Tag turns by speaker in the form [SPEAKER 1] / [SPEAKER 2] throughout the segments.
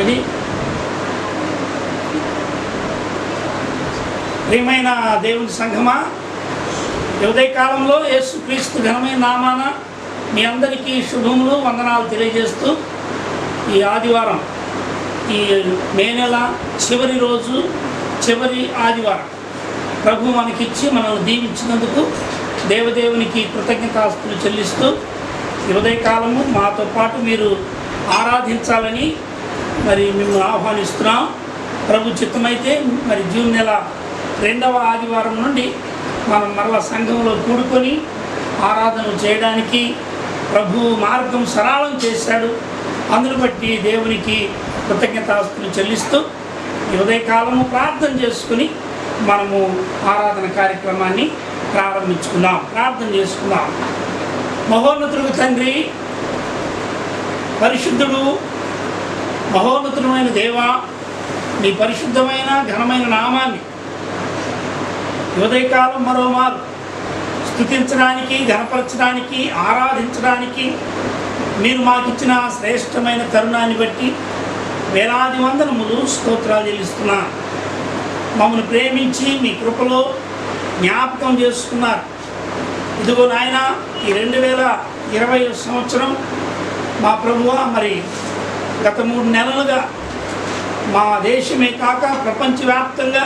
[SPEAKER 1] ఇది ప్రియమైన దేవుని సంఘమా, ఉదయకాలంలో యేసుక్రీస్తు ఘనమైన నామాన మీ అందరికీ శుభములు వందనాలు తెలియజేస్తూ ఈ ఆదివారం, ఈ మే నెల చివరి రోజు, చివరి ఆదివారం ప్రభు మనకిచ్చి మనల్ని దీవించినందుకు దేవదేవునికి కృతజ్ఞతాస్తులు చెల్లిస్తూ ఈ ఉదయకాలము మాతో పాటు మీరు ఆరాధించాలని మరి మేము ఆహ్వానిస్తున్నాం. ప్రభు చిత్తమైతే మరి జూన్ నెల 2వ ఆదివారం నుండి మనం మరల సంఘంలో కూడుకొని ఆరాధన చేయడానికి ప్రభు మార్గం సరళం చేశాడు. అందును బట్టి దేవునికి కృతజ్ఞతాస్తులు చెల్లిస్తూ ఈ ఉదయకాలము ప్రార్థన చేసుకుని మనము ఆరాధన కార్యక్రమాన్ని ప్రారంభించుకుందాం. ప్రార్థన చేసుకుందాం. మహోన్నతుడు తండ్రి, పరిశుద్ధుడు, మహోన్నతుడమైన దేవా, నీ పరిశుద్ధమైన ఘనమైన నామాన్ని ఉదయకాలం మరోమారు స్తుతించడానికి, ఘనపరచడానికి, ఆరాధించడానికి మీరు మాకిచ్చిన శ్రేష్టమైన తరుణాన్ని బట్టి వేలాది వందనములు స్తోత్రాలు చెల్లిస్తున్నా. మమ్మల్ని ప్రేమించి మీ కృపలో జ్ఞాపకం చేసుకున్నారు. ఇదిగో నాయన, ఈ 2020 సంవత్సరం మా ప్రభువా, మరి గత 3 నెలలుగా మా దేశమే కాక ప్రపంచవ్యాప్తంగా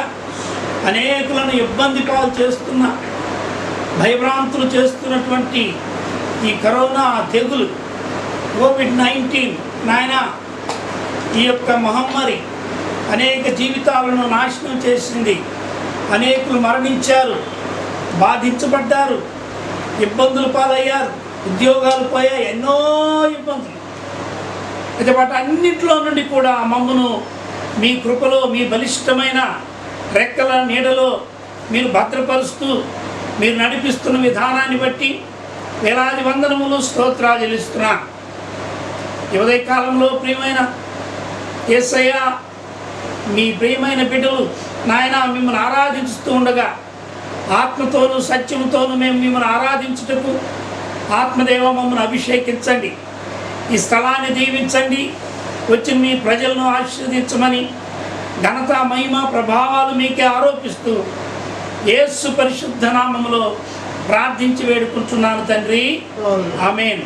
[SPEAKER 1] అనేకులను ఇబ్బంది పాలు చేస్తున్న, భయభ్రాంతులు చేస్తున్నటువంటి ఈ కరోనా తెగులు, కోవిడ్-19 నాయన, ఈ యొక్క మహమ్మారి అనేక జీవితాలను నాశనం చేసింది. అనేకులు మరణించారు, బాధించబడ్డారు, ఇబ్బందులు పాలయ్యారు, ఉద్యోగాలు పోయాయి, ఎన్నో ఇబ్బందులు. అయితే వాటన్నింటిలో నుండి కూడా మమ్మను మీ కృపలో, మీ బలిష్టమైన రెక్కల నీడలో మీరు భద్రపరుస్తూ మీరు నడిపిస్తున్న విధానాన్ని బట్టి వేలాది వందనములు స్తోత్రాలు చెల్లిస్తున్నా. ఈ ఉదయకాలంలో ప్రియమైన యేసయ్య, మీ ప్రియమైన బిడ్డలు నాయన మిమ్మల్ని ఆరాధిస్తూ ఉండగా ఆత్మతోనూ సత్యముతోనూ మేము మిమ్మల్ని ఆరాధించుటకు ఆత్మదేవ మమ్మల్ని అభిషేకించండి. ఈ స్థలాన్ని దీవించండి. వచ్చిన మీ ప్రజలను ఆశీర్వదించమని ఘనత, మహిమ, ప్రభావాలు మీకే ఆరోపిస్తూ యేసు పరిశుద్ధ నామములో ప్రార్థించి వేడుకుంటున్నాను తండ్రి, ఆమేన్.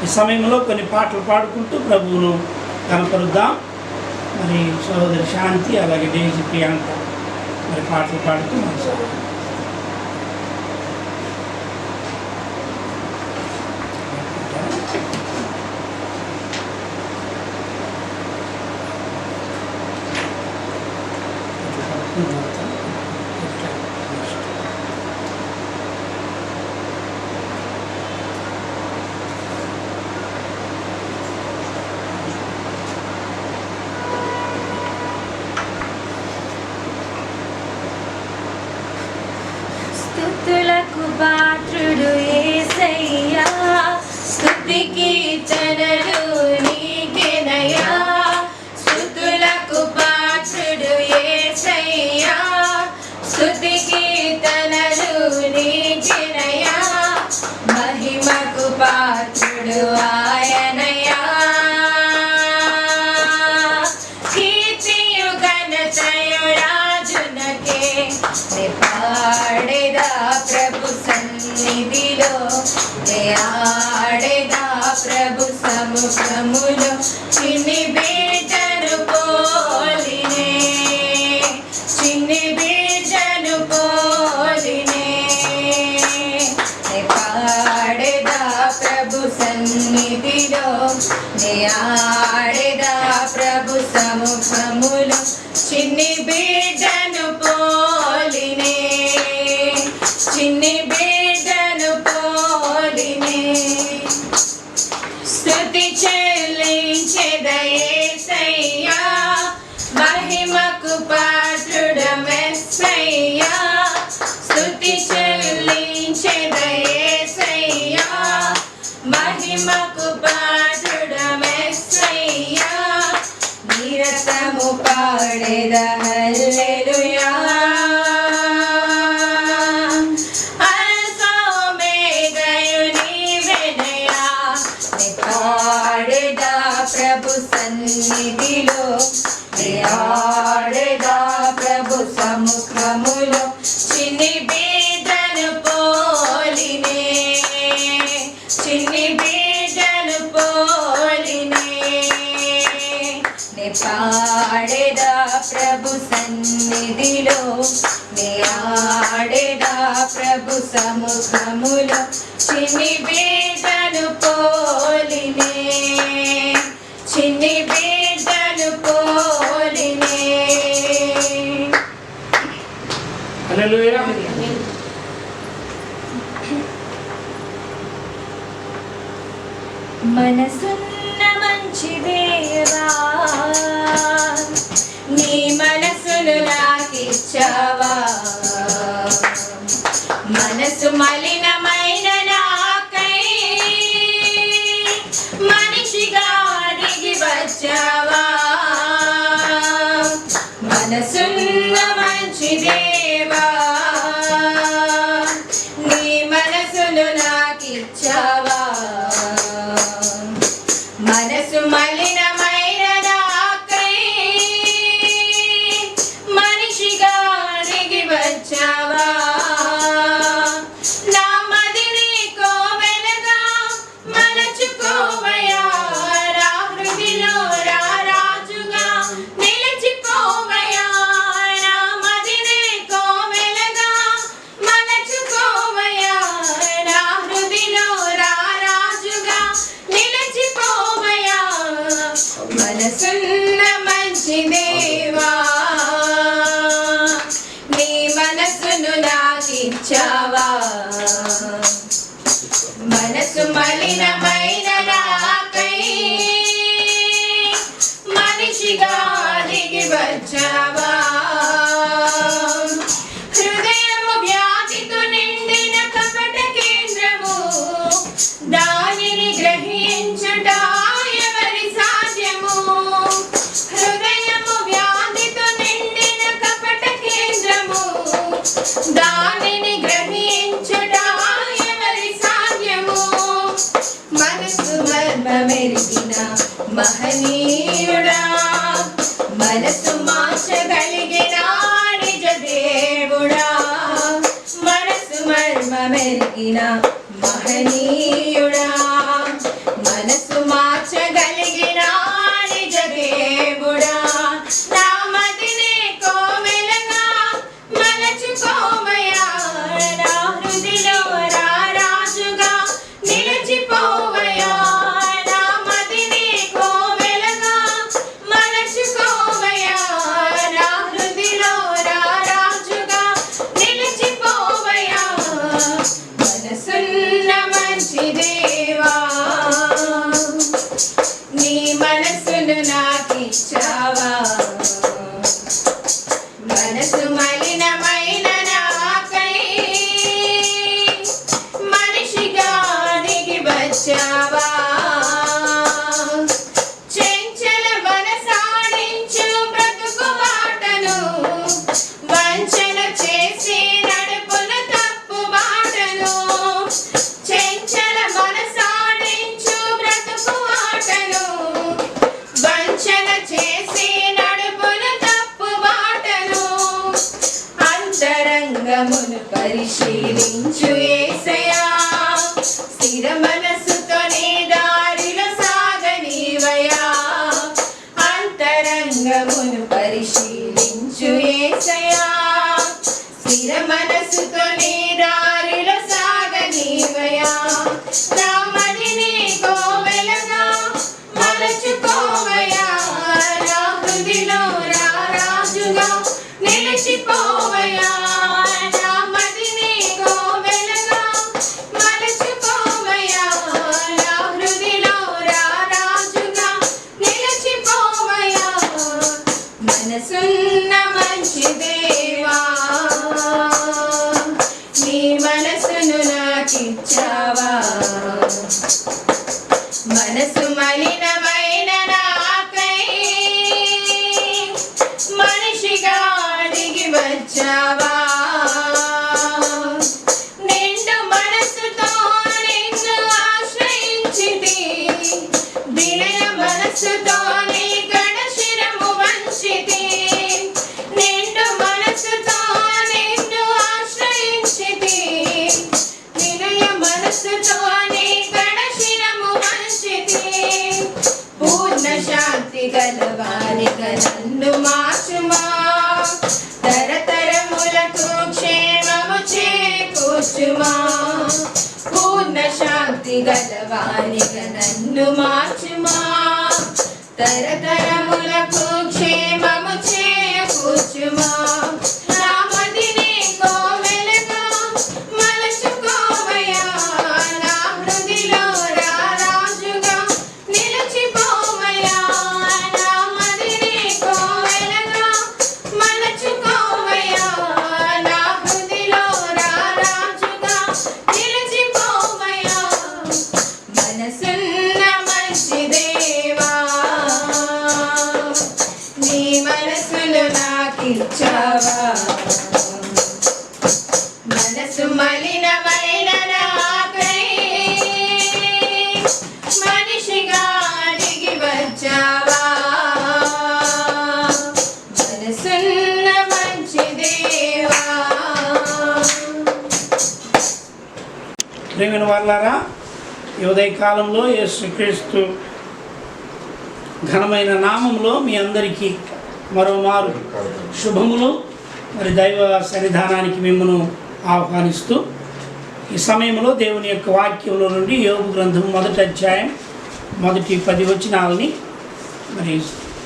[SPEAKER 1] ఈ సమయంలో కొన్ని పాటలు పాడుకుంటూ ప్రభువును కనపరుద్దాం. మరి సహోదరి శాంతి, అలాగే డేజీ, ప్రియాంక మరి పాటలు పాడుతూ మన
[SPEAKER 2] స్తుతులకు పాత్రుడు యేసయ్యా, స్తుతికి కీర్తనలు నీకేనయ్యా. స్తుతులకు పాత్రుడు యేసయ్యా, స్తుతికి కీర్తనలు నీకేనయ్యా. మహిమకు పాత్రుడు ఆయనయ్యా, కీర్తియు ఘనతయు రాజునకే. పాడేదా ప్రభు సన్నిధిలో, ఆడేదా ప్రభు సముఖములో. చిన్ని బీజను పోలినే, చిన్ని బీజను పోలినే. పాడేదా ప్రభు సన్నిధిలో, ఆడేదా ప్రభు సముఖములో. చిన్ని బీజను పోలినే, చిన్ని బిడ్డను పోలినే. స్తుతి చెల్లించెద యేసయ్యా, మహిమకు పాత్రుడు మెస్సయ్యా. స్తుతి చెల్లించెద యేసయ్యా, మహిమకు పాత్రుడు మెస్సయ్యా. నిరతము పాడెద హల్లెలూయా, పాడేదా ప్రభు సన్నిధిలో ఆడేదా ప్రభు సముఖములో చిన్ని బిడ్డను పోలినే చిన్ని బిడ్డను పోలినే నే పాడేదా ప్రభు సన్నిధిలో నే ఆడేదా ప్రభు సముఖములో చిన్ని బిడ్డను పోలినే చిన్ని బిడ్డను పోలినే.
[SPEAKER 1] హల్లెలూయా.
[SPEAKER 2] మనసున్న మంచి దేవా నీ మనసును నాకిచ్చావా మనసు మలినమైన నాకై మనిషిగా దిగి వచ్చావా మనసున్న మంచి దేవా నీ మనసును నాకిచ్చావా మనసు మలినమైన నాకై మనిషిగా దిగి వచ్చావా నా మదిని కోవెలగా మలచుకోవయా నా హృదిలో రారాజుగా నిలిచిపోవయా నా మదిని కోవెలగా మలచుకోవయా నా హృదిలో రారాజుగా నిలిచిపోవయా మనసున్న మంచి దేవా నీ మనసును నాకిచ్చావా మనసు మలినమైన నాకై మనిషిగా దిగి వచ్చావా హృదయము వ్యాధితో నిండిన కపట కేంద్రము దానిని గ్రహించుట ఎవరి సాధ్యము హృదయము వ్యాధితో నిండిన కపట కేంద్రము దానిని గ్రహించుట ఎవరి సాధ్యము మనసు మర్మమెరిగిన మహనీయుడా మనసు మార్చగలిగిన నిజ దేవుడా మనసు మర్మమెరిగిన మహనీయుడా మనసు మార్చగలిగిన నిజ దేవుడా నా మదిని కోవెలగా మలచుకోవయా నా హృదిలో రారాజుగా నిలిచిపోవయా నా మదిని కోవెలగా మలచుకోవయా నా హృదిలో రారాజుగా నిలిచిపోవయా మనసున్న మంచి దేవా నీ మనసును నాకిచ్చావా మనసు మలినమైన నాకై మనిషిగా దిగి వచ్చావా చెంచల మనసాడించు బ్రతుకు బాటను వంచన చేసి నడుపున తప్పు బాటను చెంచల మనసాడించు బ్రతుకు బాటను వంచన చేసి నడుపున తప్పు బాటను అంతరంగమును పరిశీలించు యేసయ్యా స్థిర మనసుతో నీ దారిలో సాగనీవయ్యా అంతరంగమును పరిశీలించు యేసయ్యా స్థిర మనసుతో నీ దారిలో సాగనీవయ్యా నా మదిని కోవెలగా మలచుకోవయా నా హృదిలో రారాజుగా నిలిచిపోవయా నా మదిని కోవెలగా మలచుకోవయా నా హృదిలో రారాజుగా నిలిచిపోవయా మనసున్న మంచి దేవా నీ మనసును నాకిచ్చావా మనసు మలినమైన నాకై మనిషిగా దిగి వచ్చావా శాంతి గలవానిగా నన్ను మార్చుమా తరతరములకు క్షేమము చేకూర్చుమా పూర్ణ శాంతి గలవానిగా నన్ను మార్చుమా తరతరములకు క్షేమము చేకూర్చుమా రామదిని కోవెలగా మలచుకోవయ్యా నా హృదిలో రారాజుగా నిలిచిపోవయ్యా రామదిని కోవెలగా మలచుకోవయ్యా నా హృదిలో రారాజుగా నిలిచిపోవయ్యా మనసున్న మంచి దేవా నీ మనసును నాకిచ్చావా మనసు మలినమైన నాకై మనిషిగా అడిగి వచ్చావా మనసున్న మంచి దేవా.
[SPEAKER 1] ప్రియమైన వాళ్ళారా, ఈ ఉదయకాలంలో యేసుక్రీస్తు ఘనమైన నామంలో మీ అందరికీ మరోమారు శుభములు. మరి దైవ సన్నిధానానికి మిమ్మల్ని ఆహ్వానిస్తూ ఈ సమయంలో దేవుని యొక్క వాక్యంలో నుండి యోబు గ్రంథం 1వ అధ్యాయం 10 వచనాలని మరి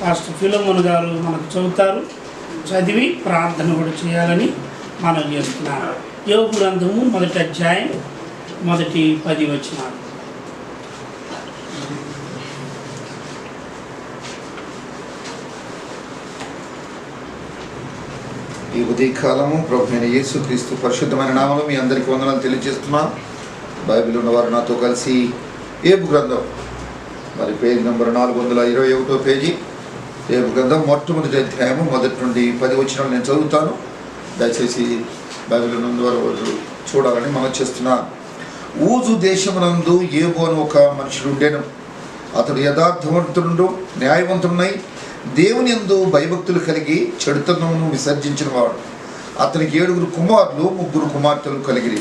[SPEAKER 1] పాస్టర్ ఫిలోమోన్ గారు మనకు చదువుతారు. చదివి ప్రార్థన కూడా చేయాలని మనం చేస్తున్నాను. యోబు గ్రంథము 1వ అధ్యాయం 10 వచనాలు.
[SPEAKER 3] ఈ ఉదయకాలము ప్రభువైన యేసుక్రీస్తు పరిశుద్ధమైన నామములో మీ అందరికీ వందనాలు తెలియజేస్తున్నాను. బైబిల్ ఉన్నవారు నాతో కలిసి యోబు గ్రంథం మరి పేజీ నెంబర్ 421 పేజీ యోబు గ్రంథం మొట్టమొదటి అధ్యాయము 1 నుండి 10 వచనాలు నేను చదువుతాను. దయచేసి బైబిల్ ఉన్నవారు చూడాలని మనం చేస్తున్నాను. ఊజు దేశమునందు యోబు అని ఒక మనుషుడు ఉండెను. అతడు యథార్థవంతుడు న్యాయవంతుడై దేవుని యందు భయభక్తులు కలిగి చెడుతనమును విసర్జించిన వాడు. అతనికి 7 కుమారులు 3 కుమార్తెలు కలిగిరి.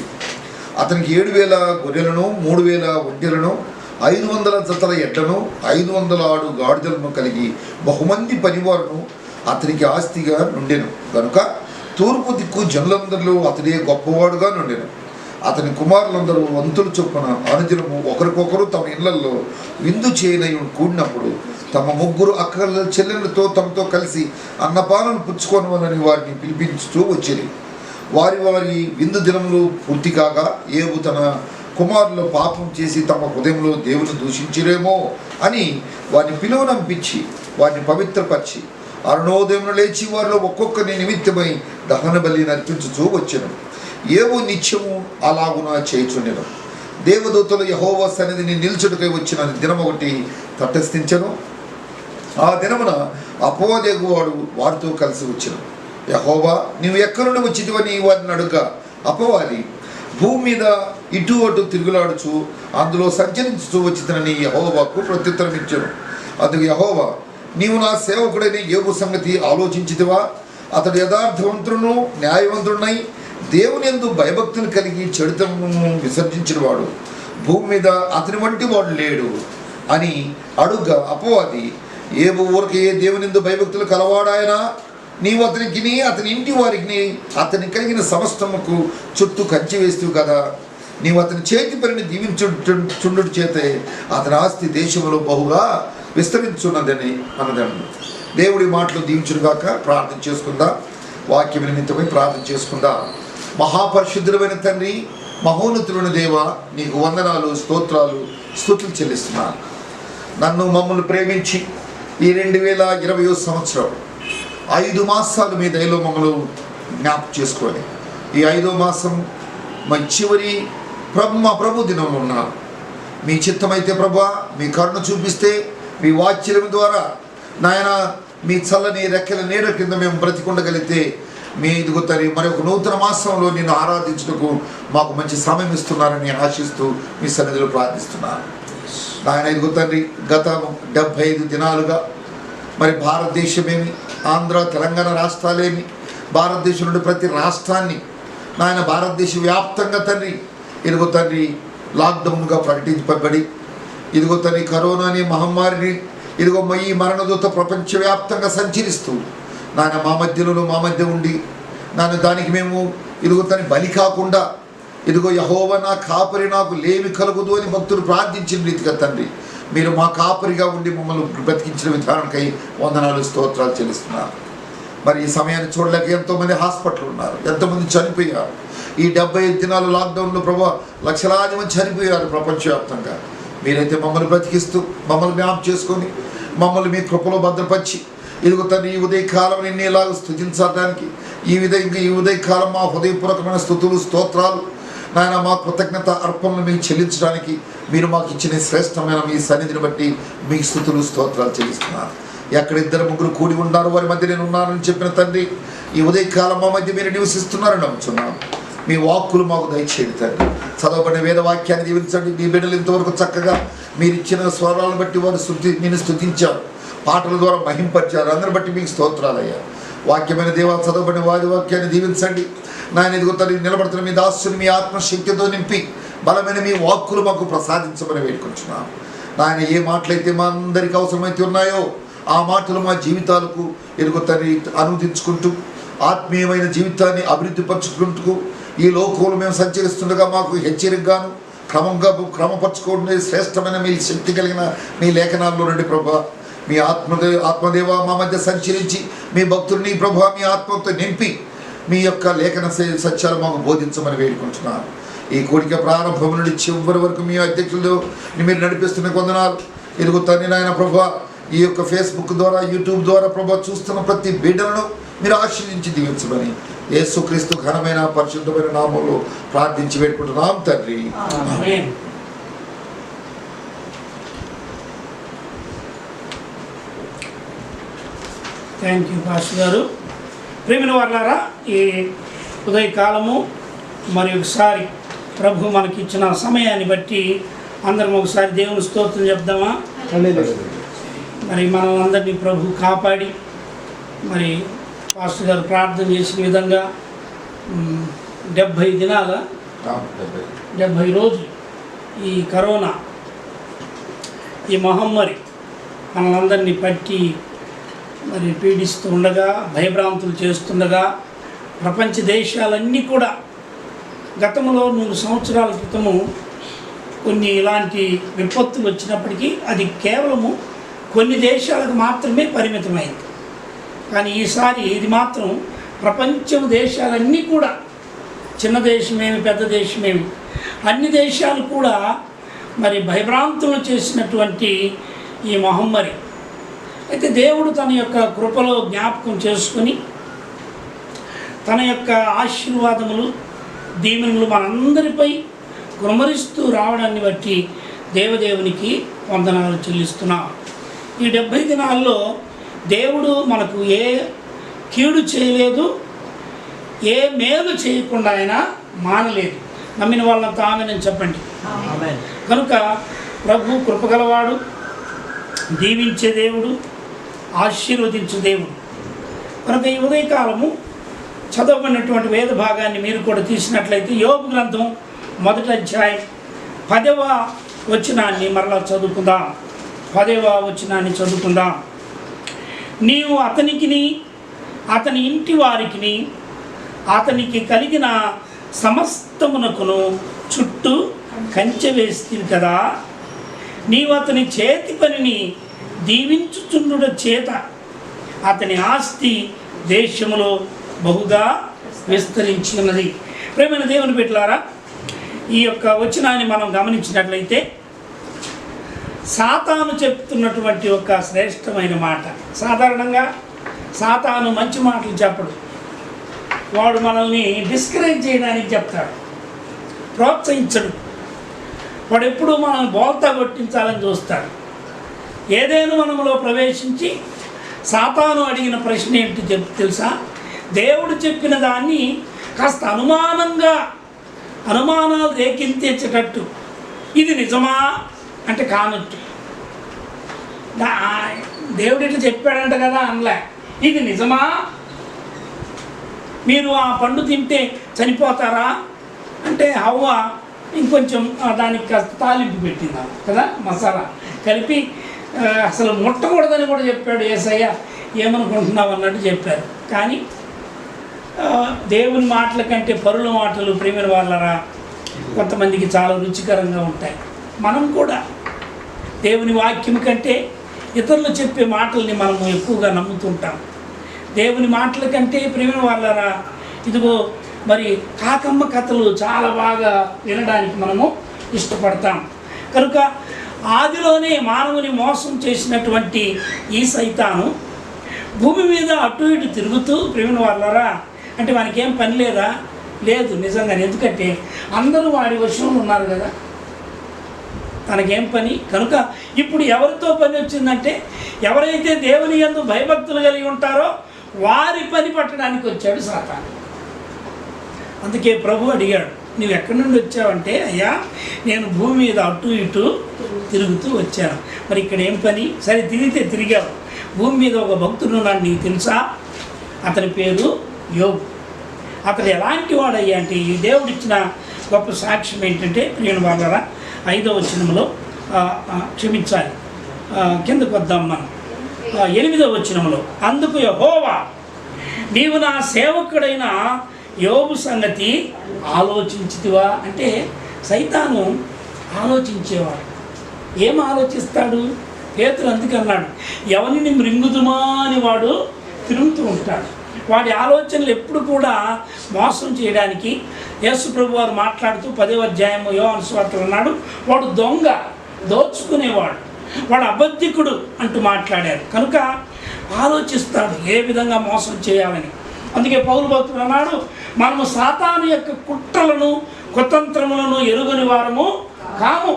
[SPEAKER 3] అతనికి 7,000 గొర్రెలను 3,000 ఒంటెలను 500 జతల ఎడ్లను 500 ఆడు గాడిదలను కలిగి బహుమంది పనివారును అతనికి ఆస్తిగా నుండెను. కనుక తూర్పు దిక్కు జనులందరిలో అతడే గొప్పవాడుగా నుండెను. అతని కుమారులందరూ వంతులు చొప్పున అనుదినము ఒకరికొకరు తమ ఇళ్లలో విందు చేయనై కూడినప్పుడు తమ 3 అక్కల చెల్లెలతో తమతో కలిసి అన్నపానం పుచ్చుకోనవలని వారిని పిలిపించుతూ వచ్చిరి. వారి విందు దినములు పూర్తి కాగా యోబు తన కుమారులు పాపం చేసి తమ హృదయంలో దేవుని దూషించిరేమో అని వారిని పిలువనంపించి వారిని పవిత్రపరిచి అరుణోదయమును లేచి వారిలో ఒక్కొక్కరి నిమిత్తమై దహన బలి నర్పించుతూ వచ్చెను. యోబు నిత్యము అలాగున చేయుచుండెను. దేవదూతలు యెహోవా సన్నిధిని నిల్చుటకై వచ్చిన దినం ఒకటి తటస్థించెను. ఆ దినమున అపవాదేగువాడు వారితో కలిసి వచ్చెను. యెహోవా నీవు ఎక్కడి నుండి వచ్చితివని వారిని అడుగా అపవాది భూమి మీద ఇటు అటు తిరుగులాడుచు అందులో సంచరించుతూ వచ్చితనని యెహోవాకు ప్రత్యుత్తరం ఇచ్చెను. అందుకు యెహోవా నీవు నా సేవకుడైన యోబు సంగతి ఆలోచించితివా? అతడు యథార్థవంతుడును న్యాయవంతుడునై దేవుని యందు భయభక్తులు కలిగి చెడుతనమును విసర్జించిన వాడు భూమి మీద అతని వంటి వాడు లేడు అని అడుగ్గా అపవాది యోబు ఊరికే దేవుని యందు భయభక్తులు కలవాడాయనా? నీవు అతనికి అతని ఇంటి వారికి అతని కలిగిన సమస్తముకు చుట్టూ కంచి వేస్తూ కదా. నీవు అతని చేతి పనిని దీవించుండు చేతే అతని ఆస్తి దేశంలో బహుగా విస్తరించున్నదని అన్నదను. దేవుడి మాటలు దీవించుగాక. ప్రార్థన చేసుకుందాం. వాక్యం నిమిత్తమై ప్రార్థన చేసుకుందాం. మహాపరిశుద్ధుడైన తండ్రి, మహోన్నతుడైన దేవ, నీకు వందనాలు, స్తోత్రాలు, స్తుతులు చెల్లిస్తున్నాను. నన్ను మమ్మల్ని ప్రేమించి ఈ 2020 సంవత్సరం 5 మాసాలు మీ దయలో మమ్మల్ని జ్ఞాపకం చేసుకొని ఈ 5వ మాసం మా చివరి మా ప్రభు దినంలో ఉన్నాను. మీ చిత్తమైతే ప్రభా మీ కరుణ చూపిస్తే మీ వాక్యం ద్వారా నాయన మీ చల్లని రెక్కల నీడ కింద మేము బ్రతికుండగలిగితే మీ ఇదిగో తరి మరొక నూతన మాసంలో నిన్ను ఆరాధించుటకు మాకు మంచి సమయం ఇస్తున్నారని ఆశిస్తూ మీ సన్నిధిలో ప్రార్థిస్తున్నాను. నాయన ఇదిగో తండ్రి గత 75 దినాలుగా మరి భారతదేశమేమి, ఆంధ్ర తెలంగాణ రాష్ట్రాలేమి, భారతదేశం నుండి ప్రతి రాష్ట్రాన్ని నాయన భారతదేశ వ్యాప్తంగా తండ్రి ఇదిగో తండ్రి లాక్డౌన్గా ప్రకటింపబడి ఇదిగో తండ్రి కరోనా అనే మహమ్మారిని ఇదిగో ఈ మరణదూత ప్రపంచవ్యాప్తంగా సంచరిస్తూ నాయన మా మధ్య ఉండి నాన్న దానికి మేము ఇదిగో దాని బలి కాకుండా ఇదిగో యెహోవా నా కాపరి నాకు లేమి కలుగుదు అని భక్తులు ప్రార్థించిన రీతిగా తండ్రి మీరు మా కాపరిగా ఉండి మమ్మల్ని బ్రతికించిన విధానానికై వందనాలు స్తోత్రాలు చెల్లిస్తున్నారు. మరి ఈ సమయాన్ని చూడలేక ఎంతోమంది హాస్పిటల్ ఉన్నారు, ఎంతోమంది చనిపోయారు. ఈ 75 దినాలు లాక్డౌన్లో ప్రభు లక్షలాది మంది చనిపోయారు ప్రపంచవ్యాప్తంగా. మీరైతే మమ్మల్ని బ్రతికిస్తూ మమ్మల్ని జ్ఞాపకం చేసుకొని మమ్మల్ని మీ కృపలో భద్రపరిచి ఇదిగో తండ్రి ఈ ఉదయకాలం నిన్ను ఇలాగ స్తుతించడానికి ఈ ఉదయకాలం మా హృదయపూర్వకమైన స్తుతులు స్తోత్రాలు నాయన మా కృతజ్ఞత అర్పణలు మీకు చెల్లించడానికి మీరు మాకు ఇచ్చిన శ్రేష్టమైన మీ సన్నిధిని బట్టి మీకు స్తుతులు స్తోత్రాలు చెల్లిస్తున్నాను. ఎక్కడ 2-3 కూడి ఉన్నారు వారి మధ్య నేను ఉన్నానని చెప్పిన తండ్రి ఈ ఉదయకాలం మా మధ్య మీరు నివసిస్తున్నారని నమ్ముతున్నాను. మీ వాక్కులు మాకు దయచేయండి తండ్రి. చదవబడిన వేదవాక్యాన్ని దీవించండి. మీ బిడ్డలు ఇంతవరకు చక్కగా మీరు ఇచ్చిన స్వరాలను బట్టి వారు నేను స్తుతించారు, పాటల ద్వారా మహింపరిచారు. అందరిని బట్టి మీకు స్తోత్రాలయ్యా. వాక్యమైన దేవా చదవబడిన వారి వాక్యాన్ని దీవించండి నాయన. ఇదిగో తండ్రి నిలబడుతున్న మీ దాసుని మీ ఆత్మశక్తితో నింపి బలమైన మీ వాక్కులు మాకు ప్రసాదించమని వేడుకుంటున్నాను నాయన. ఏ మాటలైతే మా అందరికీ అవసరమైతే ఉన్నాయో ఆ మాటలు మా జీవితాలకు ఇదిగో తండ్రి అనువదించుకుంటూ ఆత్మీయమైన జీవితాన్ని అభివృద్ధి పరుచుకుంటూ ఈ లోకంలో మేము సంచరిస్తుండగా మాకు హెచ్చరికగాను క్రమపరచుకోవడం శ్రేష్టమైన మీ శక్తి కలిగిన మీ లేఖనాల్లో నుండి ప్రభా మీ ఆత్మదేవ మా మధ్య సంచరించి మీ భక్తుల్ని ప్రభా మీ ఆత్మతో నింపి మీ యొక్క లేఖన సత్యాలు మాకు బోధించమని వేడుకుంటున్నాను. ఈ కోరిక ప్రారంభం నుండి చివరి వరకు మీ అధ్యక్షులు మీరు నడిపిస్తున్న కొందనాలు ఇదిగో తండ్రి నాయన ప్రభా. ఈ యొక్క ఫేస్బుక్ ద్వారా యూట్యూబ్ ద్వారా ప్రభా చూస్తున్న ప్రతి బిడ్డలను మీరు ఆశీర్వదించి దీవించమని యేసుక్రీస్తు ఘనమైన పరిశుద్ధమైన నామంలో ప్రార్థించి వేడుకుంటున్నాం తండ్రి.
[SPEAKER 1] థ్యాంక్ యూ పాస్టర్ గారు. ప్రేమిన వాళ్ళారా, ఈ ఉదయకాలము మరి ఒకసారి ప్రభు మనకి ఇచ్చిన సమయాన్ని బట్టి అందరం ఒకసారి దేవుని స్తోత్రం చెప్దామా? మరి మనం అందరినీ ప్రభు కాపాడి మరి పాస్టర్ గారు ప్రార్థన చేసిన విధంగా 70 దినాల 70 రోజులు ఈ కరోనా ఈ మహమ్మారి మనలందరినీ పట్టి మరి పీడిస్తూ ఉండగా భయభ్రాంతులు చేస్తుండగా ప్రపంచ దేశాలన్నీ కూడా గతంలో 100 సంవత్సరాల క్రితము కొన్ని ఇలాంటి విపత్తులు వచ్చినప్పటికీ అది కేవలము కొన్ని దేశాలకు మాత్రమే పరిమితమైంది. కానీ ఈసారి ఇది మాత్రం ప్రపంచం దేశాలన్నీ కూడా, చిన్న దేశమేమి పెద్ద దేశమేమి అన్ని దేశాలు కూడా మరి భయభ్రాంతులు చేసినటువంటి ఈ మహమ్మారి అయితే దేవుడు తన యొక్క కృపలో జ్ఞాపకం చేసుకుని తన యొక్క ఆశీర్వాదములు దీవెనలు మనందరిపై కుమరిస్తూ రావడాన్ని బట్టి దేవదేవునికి వందనాలు చెల్లిస్తున్నాం. ఈ 70 దినాల్లో దేవుడు మనకు ఏ కీడు చేయలేదు, ఏ మేలు చేయకుండా ఆయన మానలేదు. నమ్మిన వాళ్ళంతా ఆమేన్ చెప్పండి. కనుక ప్రభు కృపగలవాడు, దీవించే దేవుడు, ఆశీర్వదించే దేవుడు. కనుక ఈ ఉదయకాలము చదవబడినటువంటి వేద భాగాన్ని మీరు కూడా తీసినట్లయితే యోబు గ్రంథం 1వ అధ్యాయం 10వ వచనాన్ని మరలా చదువుకుందాం. 10వ వచనాన్ని చదువుకుందాం. నీవు అతనికిని అతని ఇంటి వారికిని అతనికి కలిగిన సమస్తమునకును చుట్టూ కంచె వేస్తుంది కదా. నీవు అతని చేతి పనిని దీవించుచుండుట చేత అతని ఆస్తి దేశములో బహుగా విస్తరించి ఉన్నది. ప్రేమైన దేవుని బిడ్డలారా, ఈ యొక్క వచనాన్ని మనం గమనించినట్లయితే సాతాను చెప్తున్నటువంటి ఒక శ్రేష్టమైన మాట. సాధారణంగా సాతాను మంచి మాటలు చెప్పడు, వాడు మనల్ని డిస్కరేజ్ చేయడానికి చెప్తాడు, ప్రోత్సహించడు. వాడు ఎప్పుడూ మనల్ని బోల్తా కొట్టించాలని చూస్తాడు. ఏదైనా మనములో ప్రవేశించి సాతాను అడిగిన ప్రశ్న ఏంటి తెలుసా? దేవుడు చెప్పిన దాన్ని కాస్త అనుమానాలు రేకెత్తించేటట్టు, ఇది నిజమా అంటే కానట్టు. దేవుడు ఇట్లా చెప్పాడంట కదా అనలే, ఇది నిజమా, మీరు ఆ పండు తింటే చనిపోతారా అంటే హవ్వ ఇంకొంచెం దానికి కాస్త తాలింపు పెట్టిందాం కదా, మసాలా కలిపి అసలు ముట్టకూడదని కూడా చెప్పాడు యేసయ్య. ఏమనుకుంటున్నావు అన్నట్టు చెప్పారు. కానీ దేవుని మాటల కంటే పరుల మాటలు ప్రియమైన వాళ్ళరా కొంతమందికి చాలా రుచికరంగా ఉంటాయి. మనం కూడా దేవుని వాక్యం కంటే ఇతరులు చెప్పే మాటల్ని మనము ఎక్కువగా నమ్ముతుంటాం. దేవుని మాటల కంటే ప్రియమైన వాళ్ళరా ఇదిగో మరి కాకమ్మ కథలు చాలా బాగా వినడానికి మనము ఇష్టపడతాం. కనుక ఆదిలోనే మానవుని మోసం చేసినటువంటి ఈ సైతాను భూమి మీద అటు ఇటు తిరుగుతూ ప్రియమైన వాళ్ళరా అంటే మనకేం పని లేదా? లేదు నిజంగా. ఎందుకంటే అందరూ వాడి వశంలో ఉన్నారు కదా, తనకేం పని? కనుక ఇప్పుడు ఎవరితో పని వచ్చిందంటే ఎవరైతే దేవుని యందు భయభక్తులు కలిగి ఉంటారో వారి పని పట్టడానికి వచ్చాడు సాతాను. అందుకే ప్రభు అడిగాడు, నువ్వు ఎక్కడి నుండి వచ్చావంటే అయ్యా నేను భూమి మీద అటు ఇటు తిరుగుతూ వచ్చాను. మరి ఇక్కడ ఏం పని? సరే తిరిగితే తిరిగావు. భూమి మీద ఒక భక్తుడు ఉన్నాడు, నీకు తెలుసా? అతని పేరు యోబు. అతడు ఎలాంటి వాడయ్యా అంటే ఈ దేవుడు ఇచ్చిన గొప్ప సాక్ష్యం ఏంటంటే ప్రియమైన వాళ్ళరా 5వ వచనంలో క్షమించాలి కిందకు వద్దాం మనం 8వ వచనంలో, అందుకు యెహోవా నీవు నా సేవకుడైన యోబు సంగతి ఆలోచించితివా అంటే సైతాను ఆలోచించేవాడు. ఏం ఆలోచిస్తాడు? పేతురు అందుకు అన్నాడు, ఎవరిని మృంగుదుమా అని వాడు తిరుగుతూ ఉంటాడు. వాడి ఆలోచనలు ఎప్పుడు కూడా మోసం చేయడానికి. యేసు ప్రభు వారు మాట్లాడుతూ 10వ అధ్యాయం యోహాను సువార్తలో అన్నాడు, వాడు దొంగ, దోచుకునేవాడు, వాడు అబద్ధికుడు అంటూ మాట్లాడారు. కనుక ఆలోచిస్తాడు ఏ విధంగా మోసం చేయాలని. అందుకే పౌలు భక్తుడు అన్నాడు, మనము సాతాను యొక్క కుట్రలను కుతంత్రములను ఎరుగని వారము కాము.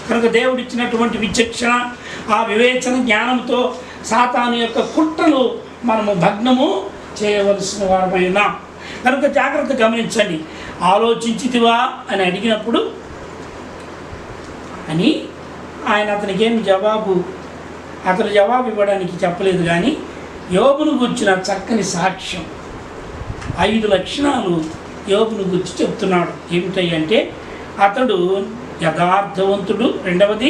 [SPEAKER 1] కనుక దేవుడిచ్చినటువంటి విచక్షణ ఆ వివేచన జ్ఞానంతో సాతాను యొక్క కుట్రలు మనము భగ్నము చేయవలసిన వారమైనా. కనుక జాగ్రత్త గమనించండి. ఆలోచించితివా అని అడిగినప్పుడు అని ఆయన అతనికి ఏం అతను జవాబు ఇవ్వడానికి చెప్పలేదు. కానీ యోబును గుర్చిన చక్కని సాక్ష్యం 5 లక్షణాలు యోబును గురించి చెప్తున్నాడు. ఏమిటంటే అతడు యథార్థవంతుడు, 2వది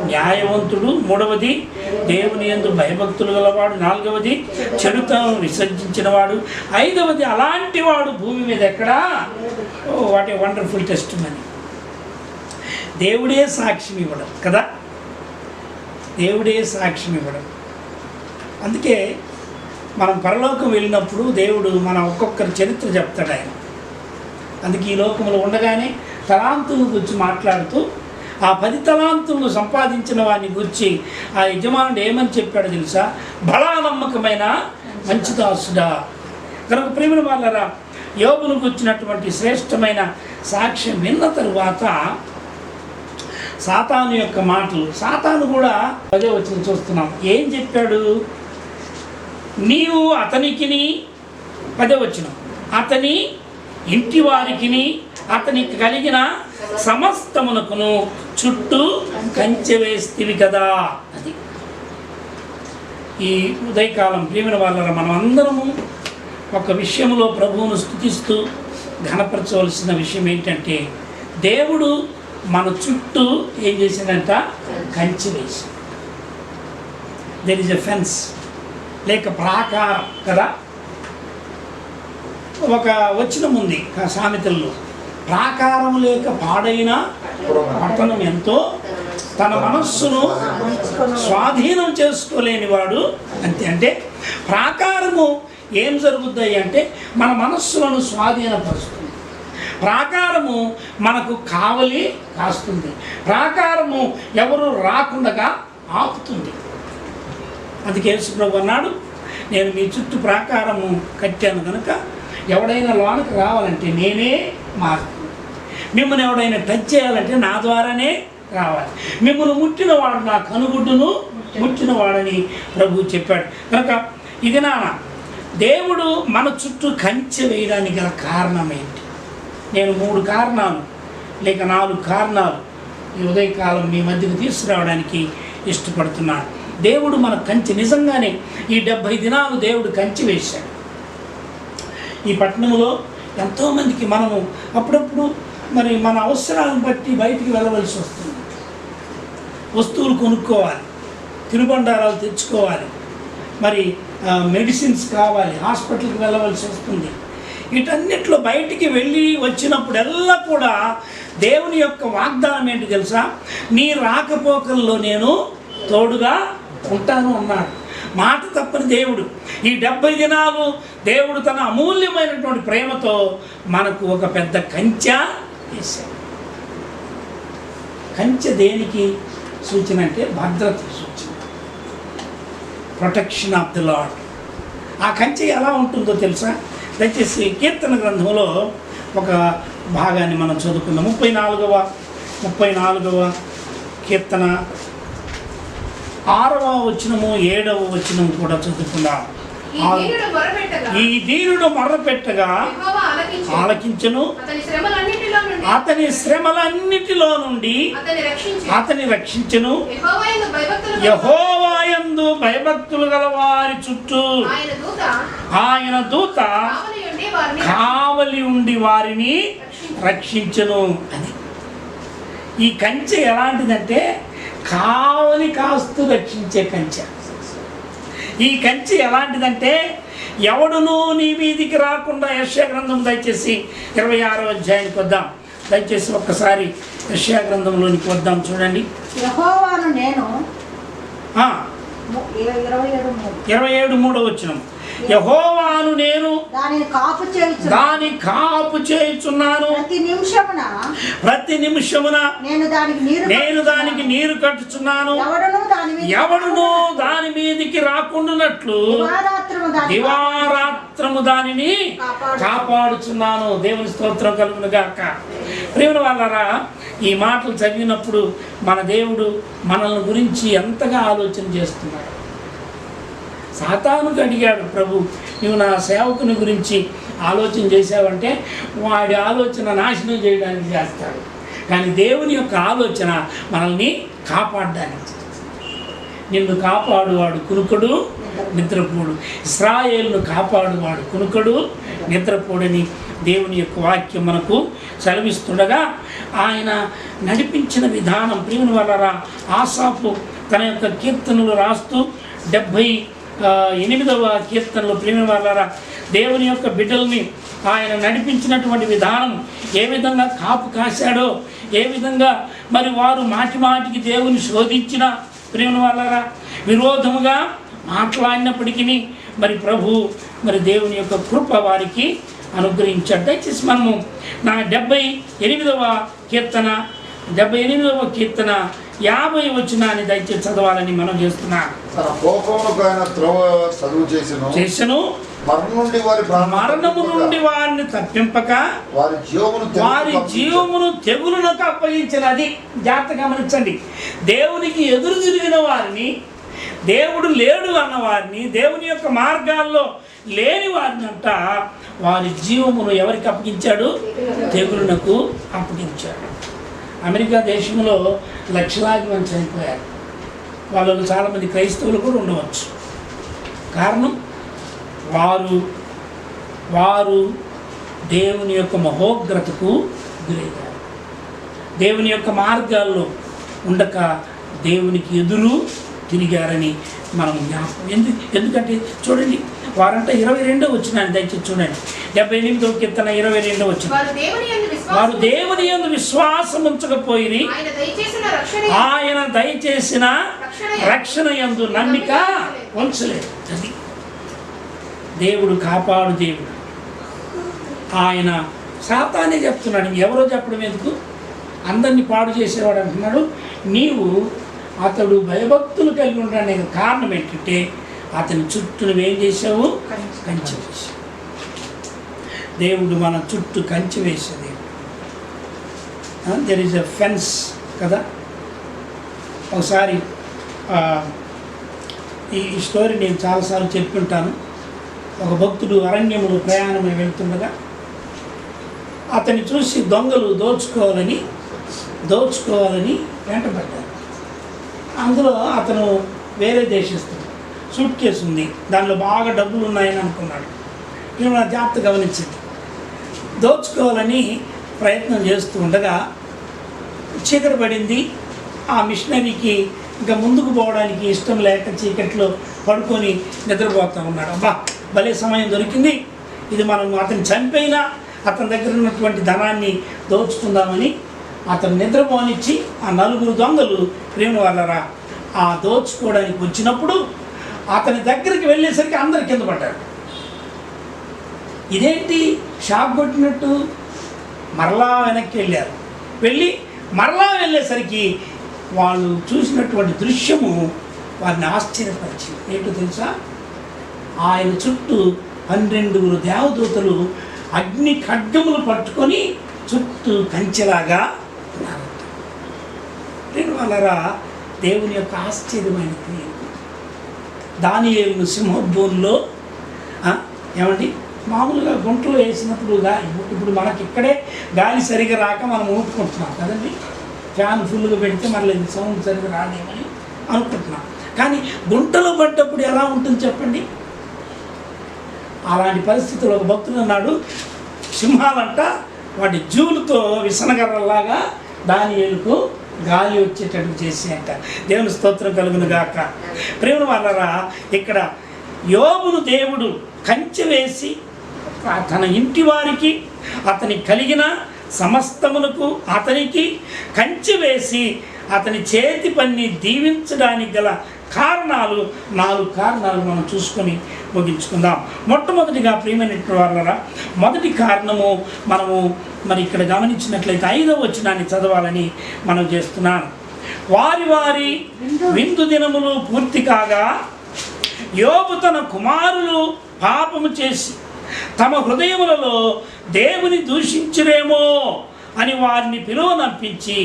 [SPEAKER 1] న్యాయవంతుడు, 3వది దేవుని యందు భయభక్తులు గలవాడు, 4వది చెడుతనం విసర్జించినవాడు, 5వది అలాంటి వాడు భూమి మీద ఎక్కడా. What a wonderful testimony. దేవుడే సాక్ష్యం ఇవ్వడం కదా, దేవుడే సాక్ష్యం ఇవ్వడం. అందుకే మనం పరలోకం వెళ్ళినప్పుడు దేవుడు మన ఒక్కొక్కరి చరిత్ర చెప్తాడు ఆయన. అందుకే ఈ లోకంలో ఉండగానే తలాంతుల గురించి మాట్లాడుతూ ఆ 10 తలాంతులను సంపాదించిన వాడిని గురించి ఆ యజమానుడు ఏమని చెప్పాడో తెలుసా? బలా నమ్మకమైన మంచి దాసుడా. కనుక ప్రియమైన వాళ్ళరా యోబును గురించినటువంటి శ్రేష్టమైన సాక్ష్యం విన్న తరువాత సాతాను యొక్క మాటలు, సాతాను కూడా 10వ వచనం చూస్తున్నాం. ఏం చెప్పాడు? నీవు అతనికిని 10వ వచనం అతని ఇంటి వారికిని అతనికి కలిగిన సమస్తమునకును చుట్టూ కంచె వేస్తివి కదా. అది ఈ ఉదయకాలం ప్రియమైన వాళ్ళ మనం అందరము ఒక విషయంలో ప్రభువును స్తుతిస్తూ ఘనపరచవలసిన విషయం ఏంటంటే దేవుడు మన చుట్టూ ఏం చేసిందంట? కంచె వేసి. దెర్ ఇస్ ఎ ఫెన్స్ లేక ప్రాకారం కదా. ఒక వచనం ఉంది సామెతల్లో, ప్రాకారం లేక పాడైన పట్టణం ఎంతో తన మనస్సును స్వాధీనం చేసుకోలేని వాడు అంతే. అంటే ప్రాకారము ఏం జరుగుతాయి అంటే మన మనస్సులను స్వాధీనపరుస్తుంది. ప్రాకారము మనకు కావలి కాస్తుంది. ప్రాకారము ఎవరు రాకుండా ఆపుతుంది. అందుకే యేసు ప్రభు అన్నాడు, నేను మీ చుట్టూ ప్రాకారము కట్టాను కనుక ఎవడైనా లోనికి రావాలంటే నేనే మార్పు. మిమ్మల్ని ఎవడైనా టచ్ చేయాలంటే నా ద్వారానే రావాలి. మిమ్మల్ని ముట్టినవాడు నా కనుగుడ్డును ముట్టినవాడని ప్రభు చెప్పాడు. కనుక ఇది నాన్న దేవుడు మన చుట్టూ కంచె వేయడానికి గల కారణం ఏంటి? నేను 3 కారణాలు లేక 4 కారణాలు ఈ ఉదయకాలం మీ మధ్యకు తీసుకురావడానికి ఇష్టపడుతున్నాను. దేవుడు మన కంచె నిజంగానే ఈ 70 దినాలు దేవుడు కంచె వేశాడు. ఈ పట్టణంలో ఎంతోమందికి మనము అప్పుడప్పుడు మరి మన అవసరాలను బట్టి బయటికి వెళ్ళవలసి వస్తుంది. వస్తువులు కొనుక్కోవాలి, తినుబండారాలు తెచ్చుకోవాలి, మరి మెడిసిన్స్ కావాలి, హాస్పిటల్కి వెళ్ళవలసి వస్తుంది. వీటన్నిటిలో బయటికి వెళ్ళి వచ్చినప్పుడల్లా కూడా దేవుని యొక్క వాగ్దానం ఏంటి తెలుసా? నీ రాకపోకల్లో నేను తోడుగా ఉంటాను అన్నాడు. మాట తప్పని దేవుడు. ఈ 70 దినాలు దేవుడు తన అమూల్యమైనటువంటి ప్రేమతో మనకు ఒక పెద్ద కంచె వేశాడు. కంచె దేనికి సూచన అంటే భద్రత సూచన, ప్రొటెక్షన్ ఆఫ్ ది లార్డ్. ఆ కంచె ఎలా ఉంటుందో తెలుసా? దయచేసి కీర్తన గ్రంథంలో ఒక భాగాన్ని మనం చదువుకుందాం. 34వ కీర్తన 6వ వచనము 7వ వచనం కూడా చదువుకుందాం. ఈ దీనుడు మొర్రపెట్టగా ఆలకించెను, అతని శ్రమలన్నిటిలో నుండి అతని రక్షించెను. యెహోవాయందు భయభక్తులు గల వారి చుట్టూ ఆయన దూత కావలి ఉండి వారిని రక్షించెను. అది ఈ కంచె ఎలాంటిదంటే కావలి కాస్తూ రక్షించే కంచె. ఈ కంచె ఎలాంటిదంటే ఎవడునూ నీ మీదికి రాకుండా. యెషయా గ్రంథం దయచేసి 26వ అధ్యాయానికి వద్దాం. దయచేసి ఒక్కసారి యెషయా గ్రంథంలోనికి వద్దాం. చూడండి,
[SPEAKER 4] యెహోవాను నేను
[SPEAKER 1] 27:3 వచనం. యెహోవాను నేను దాని కాపు చేయుచున్నాను, ప్రతి నిమిషమున నేను దానికి నీరు కట్టుచున్నాను. ఎవడును దాని మీదికి రాకుండానట్లు దివారాత్రము దానిని కాపాడుచున్నాను. దేవుని స్తోత్రం కలుగును గాక. ప్రియమైన వాళ్ళారా, ఈ మాటలు చదివినప్పుడు మన దేవుడు మనల్ని గురించి ఎంతగా ఆలోచన చేస్తున్నాడు. సాతానుకు అడిగాడు ప్రభు, నువ్వు నా సేవకుని గురించి ఆలోచన చేసావంటే వాడి ఆలోచన నాశనం చేయడానికి చేస్తాడు. కానీ దేవుని యొక్క ఆలోచన మనల్ని కాపాడడానికి. నిన్ను కాపాడువాడు కునుకడు నిద్రపోడు, ఇశ్రాయేలును కాపాడువాడు కునుకడు నిద్రపోడని దేవుని యొక్క వాక్యం మనకు సెలవిస్తుండగా ఆయన నడిపించిన విధానం. ప్రియమైన వాళ్ళరా, ఆసాపు తన యొక్క కీర్తనలు రాస్తూ 78వ కీర్తనలో ప్రియమైన వాళ్ళారా దేవుని యొక్క బిడ్డల్ని ఆయన నడిపించినటువంటి విధానం, ఏ విధంగా కాపు కాశాడో, ఏ విధంగా మరి వారు మాటి మాటికి దేవుని శోధించిన ప్రియమైన వాళ్ళారా విరోధముగా మాట్లాడినప్పటికీ మరి ప్రభు మరి దేవుని యొక్క కృప వారికి అనుగ్రహించాడు. దయచేసి మనము నా 78వ కీర్తన 50వ వచనాన్ని దయచేసి చదవాలని మనం చేస్తున్నాం. చేసను మరణము నుండి వారిని తప్పింపక వారి జీవమును తెగులునకు అప్పగించిన. అది జాగ్రత్త గమనించండి. దేవునికి ఎదురు తిరిగిన వారిని, దేవుడు లేడు అన్న వారిని, దేవుని యొక్క మార్గాల్లో లేని వారిని అంట వారి జీవమును ఎవరికి అప్పగించాడు? తెగులునకు అప్పగించాడు. అమెరికా దేశంలో లక్షలాది మంది చనిపోయారు. వాళ్ళలో చాలామంది క్రైస్తవులు కూడా ఉండవచ్చు. కారణం వారు దేవుని యొక్క మహోగ్రతకు గురయ్యారు. దేవుని యొక్క మార్గాల్లో ఉండక దేవునికి ఎదురు తిరిగారని మనం జ్ఞాపకం. ఎందుకంటే చూడండి, వారంట 22వ వచనాన్ని దయచేసి చూడండి. 78వ కీర్తన 22వ వచనం. వారు దేవుని యందు విశ్వాసం ఉంచకపోయిరి, ఆయన దయచేసిన రక్షణ యందు నమ్మిక ఉంచలేదు. అది దేవుడు కాపాడు దేవుడు. ఆయన సాతానే చెప్తున్నాడు, ఎవరో చెప్పడం ఎందుకు, అందరినీ పాడు చేసేవాడు అంటున్నాడు. నీవు అతడు భయభక్తులు కలిగి ఉండడానికి కారణం ఏంటంటే అతని చుట్టూ నువ్వేం చేసావు? కంచె వేసావు. దేవుడు మన చుట్టూ కంచె వేసే దేవుడు. దెర్ ఈజ్ ఎ ఫెన్స్ కదా. ఒకసారి ఈ స్టోరీ నేను చాలాసార్లు చెప్పుంటాను. ఒక భక్తుడు అరణ్యములో ప్రయాణమై వెళ్తుండగా అతన్ని చూసి దొంగలు దోచుకోవాలని వెంటబడ్డారు. అందులో అతను వేరే దేశస్తుడు, సూట్ కేసు ఉంది, దానిలో బాగా డబ్బులు ఉన్నాయని అనుకున్నాడు. నేను నా జాగ్రత్త గమనించింది. దోచుకోవాలని ప్రయత్నం చేస్తూ ఉండగా చీకటి పడింది. ఆ మిషనరీకి ఇంకా ముందుకు పోవడానికి ఇష్టం లేక చీకట్లో పడుకొని నిద్రపోతూ ఉన్నాడు. అబ్బా భలే సమయం దొరికింది, ఇది మనం అతను చంపైనా అతని దగ్గర ఉన్నటువంటి ధనాన్ని దోచుకుందామని అతను నిద్రపోనిచ్చి ఆ 4 దొంగలు ప్రేమ వాళ్ళరా ఆ దోచుకోవడానికి వచ్చినప్పుడు అతని దగ్గరికి వెళ్ళేసరికి అందరు కింద పడ్డారు. ఇదేంటి షాక్ కొట్టినట్టు మరలా వెనక్కి వెళ్ళారు. మరలా వెళ్ళేసరికి వాళ్ళు చూసినటువంటి దృశ్యము వారిని ఆశ్చర్యపరిచింది. ఏంటో తెలుసా, ఆయన చుట్టూ 12 దేవదూతలు అగ్ని ఖడ్గములు పట్టుకొని చుట్టూ కంచెలాగా ఉన్నారు. వాళ్ళరా దేవుని యొక్క ఆశ్చర్యమైన క్రియ. దానియేలును సింహోద్భవంలో ఏమండి మామూలుగా గుంటలో వేసినప్పుడు ఇప్పుడు మనకి ఇక్కడే గాలి సరిగా రాక మనం ఊపుకుంటున్నాం కదండి. ఫ్యాన్ ఫుల్గా పెడితే మళ్ళీ సౌండ్ సరిగా రాలేమని అనుకుంటున్నాం. కానీ గుంటలో పడ్డప్పుడు ఎలా ఉంటుంది చెప్పండి. అలాంటి పరిస్థితుల్లో ఒక భక్తుడు అన్నాడు, సింహాలంట వాటి జూలుతో విసనగర్రలాగా దానియేలుకు గాలి వచ్చేటట్టు చేసి అంట. దేవుని స్తోత్రం కలుగును గాక. ప్రేమ వాళ్ళరా ఇక్కడ యోబును దేవుడు కంచె వేసి తన ఇంటి వారికి అతని కలిగిన సమస్తమునకు అతనికి కంచె వేసి అతని చేతి పని దీవించడానికి గల కారణాలు 4 కారణాలు మనం చూసుకొని ముగించుకుందాం. మొట్టమొదటిగా ప్రియమైనటువంటి వాళ్ళరా మొదటి కారణము మనము మరి ఇక్కడ గమనించినట్లయితే 5వ వచనాన్ని చదవాలని మనం చేస్తున్నాను. వారి విందు దినములు పూర్తి కాగా యోబు తన కుమారులు పాపము చేసి తమ హృదయములలో దేవుని దూషించురేమో అని వారిని పిలువనంపించి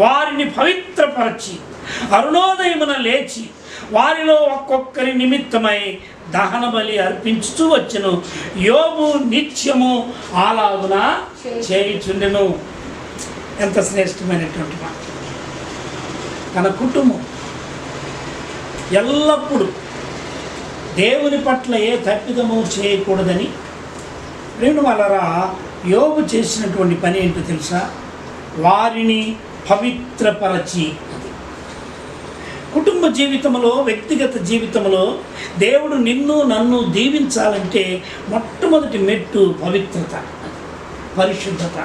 [SPEAKER 1] వారిని పవిత్రపరచి అరుణోదయమున లేచి వారిలో ఒక్కొక్కరి నిమిత్తమై దహన బలి అర్పించుతూ వచ్చెను. యోబు నిత్యము అలాగున చేయుచుండెను. ఎంత శ్రేష్టమైనటువంటి మాట. తన కుటుంబం ఎల్లప్పుడూ దేవుని పట్ల ఏ తప్పిదము చేయకూడదని రెండు వాళ్ళరా యోబు చేసినటువంటి పని ఏంటో తెలుసా, వారిని పవిత్రపరచి. కుటుంబ జీవితంలో వ్యక్తిగత జీవితంలో దేవుడు నిన్ను నన్ను దీవించాలంటే మొట్టమొదటి మెట్టు పవిత్రత, పరిశుద్ధత.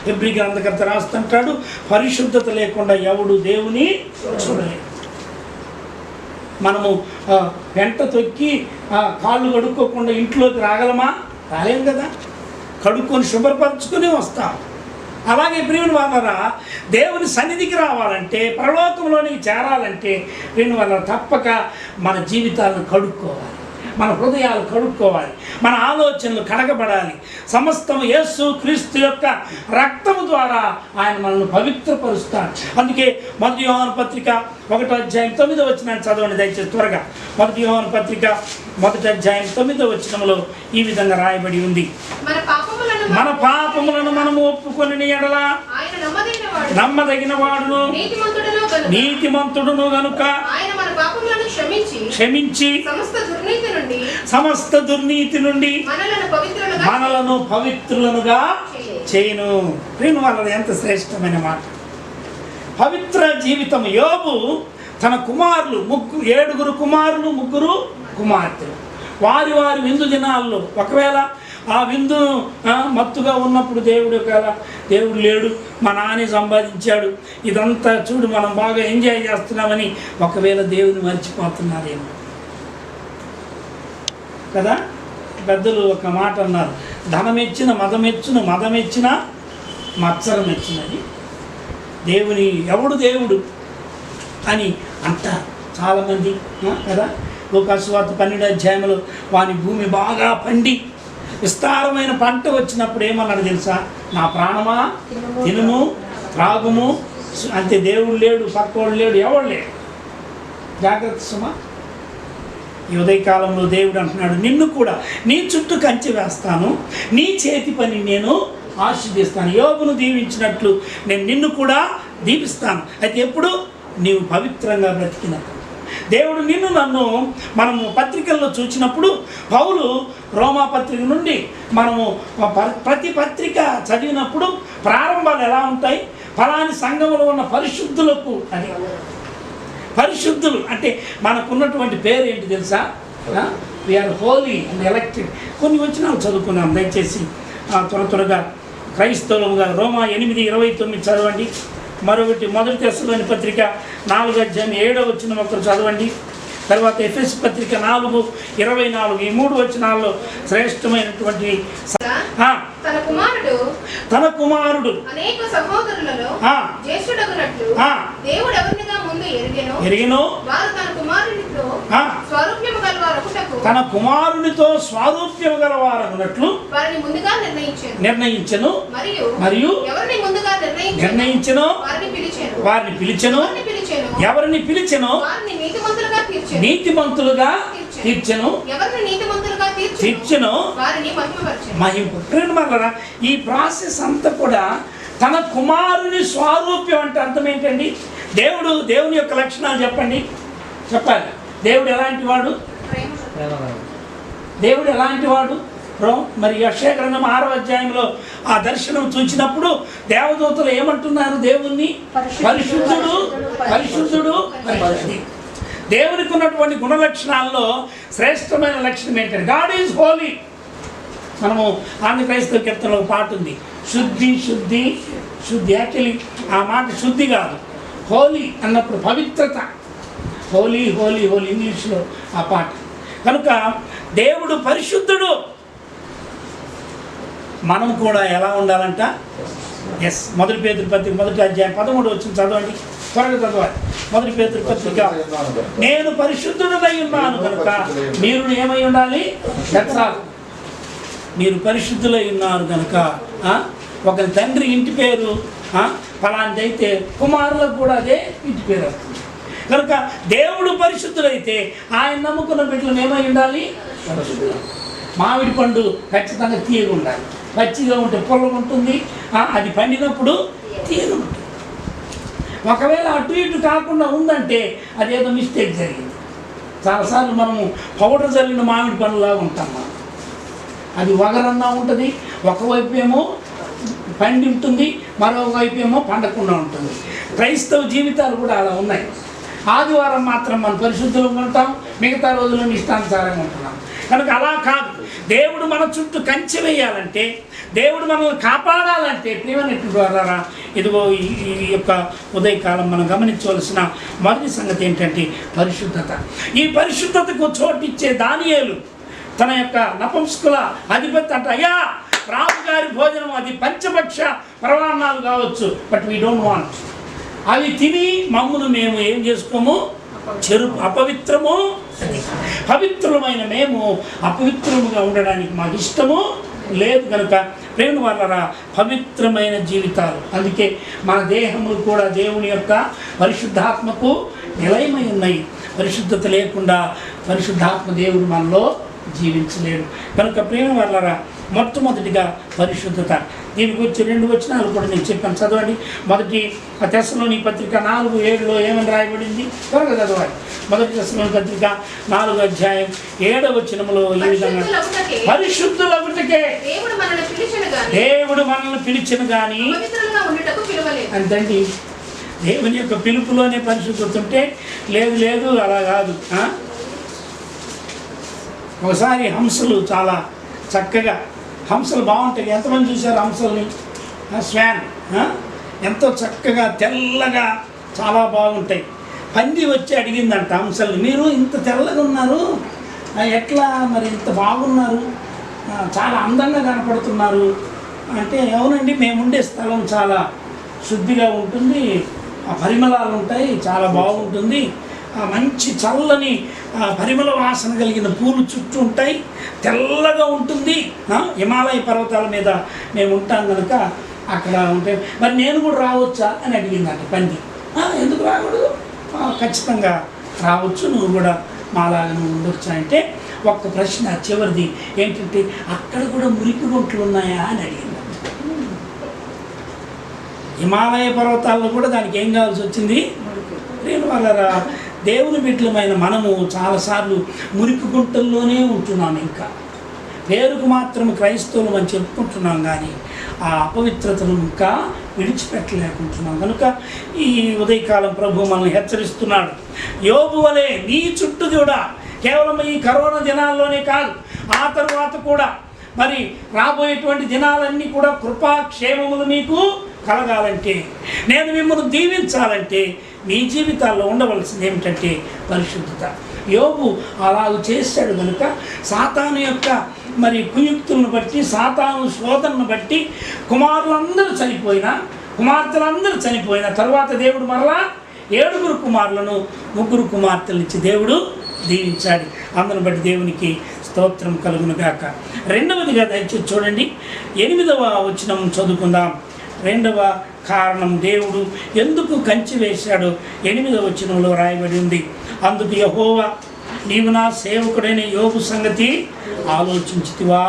[SPEAKER 1] హెబ్రీ గ్రంథకర్త రాస్తుంటాడు, పరిశుద్ధత లేకుండా ఎవడు దేవుని చూడలేడు. మనము వెంట తొక్కి కాళ్ళు కడుక్కోకుండా ఇంట్లోకి రాగలమా? రాలేం కదా. కడుక్కొని శుభ్రపరచుకొని వస్తాం. అలాగే ప్రియుని వాళ్ళరా దేవుని సన్నిధికి రావాలంటే, పరలోకంలోనికి చేరాలంటే ప్రియుని వాళ్ళ తప్పక మన జీవితాలను కడుక్కోవాలి, మన హృదయాలు కడుక్కోవాలి, మన ఆలోచనలు కడగబడాలి. సమస్తము యేసు క్రీస్తు యొక్క రక్తము ద్వారా ఆయన మనల్ని పవిత్రపరుస్తాడు. అందుకే 1 యోహాను పత్రిక 1వ అధ్యాయం 9వ వచనాన్ని చదవండి దయచేసి త్వరగా. 1 యోహాను పత్రిక 1వ అధ్యాయం 9వ వచనంలో ఈ విధంగా రాయబడి ఉంది, మన పాపములను మనము ఒప్పుకొని ఎడల నమ్మదగిన వాడును నీతిమంతుడును గనుక క్షమించి సమస్త దుర్నీతి నుండి మనలను పవిత్రులనుగా చేయును. ప్రియుని వాళ్ళది ఎంత శ్రేష్టమైన మాట. పవిత్ర జీవితం. యోబు తన కుమారులు 7 కుమారులు 3 కుమార్తెలు వారి విందు దినాల్లో ఒకవేళ ఆ విందు మత్తుగా ఉన్నప్పుడు దేవుడు లేడు, మా నాన్న సంపాదించాడు, ఇదంతా చూడు మనం బాగా ఎంజాయ్ చేస్తున్నామని ఒకవేళ దేవుని మర్చిపోతున్నారేమో కదా. పెద్దలు ఒక మాట అన్నారు, ధనమెచ్చిన మదమెచ్చిన మత్సరం మెచ్చినది. దేవుని ఎవడు దేవుడు అని అంటారు చాలామంది కదా. లూకాసు సువార్త 12వ అధ్యాయంలో వాని భూమి బాగా పండి విస్తారమైన పంట వచ్చినప్పుడు ఏమన్నాడు తెలుసా, నా ప్రాణమా తినుము త్రాగుము, అంతే. దేవుడు లేడు, పక్కోడు లేడు, ఎవడు లేడు. జాగ్రత్త సుమా. ఈ ఉదయకాలంలో దేవుడు అంటున్నాడు, నిన్ను కూడా నీ చుట్టూ కంచె వేస్తాను, నీ చేతి పని నేను ఆశీర్దిస్తాను. యోబును దీవించినట్లు నేను నిన్ను కూడా దీవిస్తాను. అయితే ఎప్పుడు నీవు పవిత్రంగా బ్రతికినప్పుడు. దేవుడు నిన్ను నన్ను మనము పత్రికల్లో చూసినప్పుడు పౌలు రోమా పత్రిక నుండి మనము ప్రతి పత్రిక చదివినప్పుడు ప్రారంభాలు ఎలా ఉంటాయి, ఫలాని సంఘంలో ఉన్న పరిశుద్ధులకు అని పరిశుద్ధులు అంటే మనకున్నటువంటి పేరు ఏంటి తెలుసా? We are holy and elected. కొన్ని వచనాలు చదువుకున్నాం, దయచేసి త్వరగా క్రైస్తవులుగా. రోమా 8:29 చదవండి. మరొకటి 1 తెస్సలోని పత్రిక 4:7 వచనం ఒకరు చదవండి. తర్వాత ఎఫెసు పత్రిక 4:24. ఈ 3 వచనాల్లో శ్రేష్టమైనటువంటి తన కుమారుడు
[SPEAKER 2] అనేక సహోదరులలో జ్యేష్ఠుడగునట్లు దేవుడు ఎవరినిగా ముందు ఎరిగెనో వారు తన కుమారునితో స్వరూప్యము గలవారొకటకు
[SPEAKER 1] తన కుమారునితో స్వరూప్యము గలవారొకటకు
[SPEAKER 2] వారిని ముందుగా
[SPEAKER 1] నిర్ణయించెను. మరియు ఎవరిని ముందుగా నిర్ణయించెనో వారిని పిలిచెను. ఎవరిని పిలిచెనో నీతిమంతులుగా తీర్చెను. మహింప. ఈ ప్రాసెస్ అంతా కూడా తన కుమారుని స్వరూప్యం అంటే అర్థం ఏంటండి? దేవుని యొక్క లక్షణాలు చెప్పండి, చెప్పాలి. దేవుడు ఎలాంటి వాడు? దేవుడు ఎలాంటి వాడు? మరి యెషయా గ్రంథం 6వ అధ్యాయంలో ఆ దర్శనం చూసినప్పుడు దేవదూతలు ఏమంటున్నారు? దేవుణ్ణి పరిశుద్ధుడు పరిశుద్ధుడు పరిశుద్ధుడు. దేవునికి ఉన్నటువంటి గుణలక్షణాల్లో శ్రేష్టమైన లక్షణం ఏంటంటే గాడ్ ఈజ్ హోలీ. మనము ఆంధ్ర క్రైస్తవ కీర్తనలో ఒక పాట ఉంది, శుద్ధి శుద్ధి శుద్ధి. యాక్చువల్లీ ఆ మాట శుద్ధి కాదు, హోలీ అన్నప్పుడు పవిత్రత. హోలీ హోలీ హోలీ ఇంగ్లీష్లో ఆ పాట. కనుక దేవుడు పరిశుద్ధుడు. మనం కూడా ఎలా ఉండాలంట? ఎస్. 1 పేతురు పత్రిక 1వ అధ్యాయం 13 వచనం చదవండి, త్వరగా చదవాలి. 1 పేతురు పత్రిక, నేను పరిశుద్ధుడై ఉన్నాను కనుక మీరు ఏమై ఉండాలి? మీరు పరిశుద్ధులై ఉన్నారు కనుక. ఒకరి తండ్రి ఇంటి పేరు ఫలాంటి అయితే కుమారులకు కూడా అదే ఇంటి పేరు వస్తుంది. కనుక దేవుడు పరిశుద్ధులైతే ఆయన నమ్ముకున్న బిడ్డలు ఏమై ఉండాలి? మామిడి పండు ఖచ్చితంగా తీయగా ఉండాలి. పచ్చిగా ఉంటే పొలం ఉంటుంది, అది పండినప్పుడు తీయగా ఉంటుంది. ఒకవేళ అటు ఇటు కాకుండా ఉందంటే అదేదో మిస్టేక్ జరిగింది. చాలాసార్లు మనము పౌడర్ చల్లిన మామిడి పండులాగా ఉంటాం. మనం అది వగరన్నా ఉంటుంది, ఒకవైపు ఏమో పండి ఉంటుంది, మరోవైపు ఏమో పండకుండా ఉంటుంది. క్రైస్తవ జీవితాలు కూడా అలా ఉన్నాయి. ఆదివారం మాత్రం మనం పరిశుద్ధంగా ఉంటాం, మిగతా రోజులను ఇష్టానుసారంగా ఉంటున్నాం. కనుక అలా కాదు. దేవుడు మన చుట్టూ కంచె వేయాలంటే, దేవుడు మనల్ని కాపాడాలంటే ప్రియమైనటువంటి వారా, ఇదిగో ఈ యొక్క ఉదయకాలం మనం గమనించవలసిన మొదటి సంగతి ఏంటంటే పరిశుద్ధత. ఈ పరిశుద్ధతకు చోటిచ్చే దానియేలు తన యొక్క నపుంసకుల అధిపతి అంట, అయ్యా రాజుగారి భోజనం అది పంచభక్ష పరమాన్నాలు కావచ్చు, బట్ వీ డోంట్ వాంట్. అవి తిని మమ్మును మేము ఏం చేసుకోము? అపవిత్రము. పవిత్రమైన మేము అపవిత్రముగా ఉండడానికి మాకు ఇష్టము లేదు. కనుక ప్రేమ వాళ్ళరా, పవిత్రమైన జీవితాలు. అందుకే మన దేహములు కూడా దేవుని యొక్క పరిశుద్ధాత్మకు నిలయమై ఉన్నాయి. పరిశుద్ధత లేకుండా పరిశుద్ధాత్మ దేవుడు మనలో జీవించలేడు. కనుక ప్రేమ వాళ్ళరా, మొట్టమొదటిగా పరిశుద్ధత. దీనికి వచ్చి 2 వచనాలు కూడా నేను చెప్పాను, చదవండి. 1 తెస్సలోని పత్రిక 4:7 ఏమని రాయబడింది? త్వరగా చదవాలి. 1 తెస్సలోని పత్రిక 4వ అధ్యాయం 7వ వచనంలో ఈ విధంగా, పరిశుద్ధులగుటకే దేవుడు మనల్ని పిలిచెను గాని అంతండి. దేవుని యొక్క పిలుపులోనే పరిశుద్ధత ఉంటే లేదు అలా కాదు. ఒకసారి హంసలు చాలా చక్కగా, హంసలు బాగుంటాయి. ఎంతమంది చూశారు హంసల్ని? స్వాన్ ఎంతో చక్కగా తెల్లగా చాలా బాగుంటాయి. పంది వచ్చి అడిగిందంట హంసల్ని, మీరు ఇంత తెల్లగా ఉన్నారు, ఎట్లా మరి ఇంత బాగున్నారు, చాలా అందంగా కనపడుతున్నారు అంటే, అవునండి మేముండే స్థలం చాలా శుద్ధిగా ఉంటుంది, పరిమళాలు ఉంటాయి, చాలా బాగుంటుంది, మంచి చల్లని పరిమళ వాసన కలిగిన పూలు చుట్టూ ఉంటాయి, తెల్లగా ఉంటుంది, హిమాలయ పర్వతాల మీద మేము ఉంటాం కనుక అక్కడ ఉంటే మరి నేను కూడా రావచ్చా అని అడిగిందంట పంది. ఎందుకు రాకూడదు? ఖచ్చితంగా రావచ్చు, నువ్వు కూడా మాలాగా నువ్వు ఉండొచ్చా అంటే, ఒక్క ప్రశ్న చివరిది ఏంటంటే, అక్కడ కూడా మురికి గుంటలు ఉన్నాయా అని అడిగిందంట. హిమాలయ పర్వతాల్లో కూడా దానికి ఏం కావాల్సి వచ్చింది? నేను వాళ్ళ దేవుని బిడ్డలమైన మనము చాలాసార్లు మురికి గుంటల్లోనే ఉంటున్నాము. ఇంకా పేరుకు మాత్రం క్రైస్తవులు అని చెప్పుకుంటున్నాం, కానీ ఆ అపవిత్రతను ఇంకా విడిచిపెట్టలేకుంటున్నాం. కనుక ఈ ఉదయకాలం ప్రభు మనల్ని హెచ్చరిస్తున్నాడు. యోబు వలె నీ చుట్టూ కూడా కేవలం ఈ కరోనా దినాల్లోనే కాదు, ఆ తరువాత కూడా మరి రాబోయేటువంటి దినాలన్నీ కూడా కృపాక్షేమములు మీకు కలగాలంటే, నేను మిమ్మల్ని దీవించాలంటే మీ జీవితాల్లో ఉండవలసింది ఏమిటంటే పరిశుద్ధత. యోబు అలాగ చేశాడు. కనుక సాతాను యొక్క మరి కుయుక్తులను బట్టి, సాతాను శోధనను బట్టి కుమారులందరూ చనిపోయినా, కుమార్తెలందరూ చనిపోయిన తర్వాత దేవుడు మరలా 7 కుమారులను 3 కుమార్తెలనిచ్చి దేవుడు దీవించాడు. అందును బట్టి దేవునికి స్తోత్రం కలుగును గాక. రెండవదిగా దయచేసి చూడండి, 8వ వచనం చదువుకుందాం. రెండవ కారణం దేవుడు ఎందుకు కంచి వేశాడో 8వ వచనంలో రాయబడి ఉంది. అందుకు యెహోవా, నీవు నా సేవకుడైన యోబు సంగతి ఆలోచించితివా?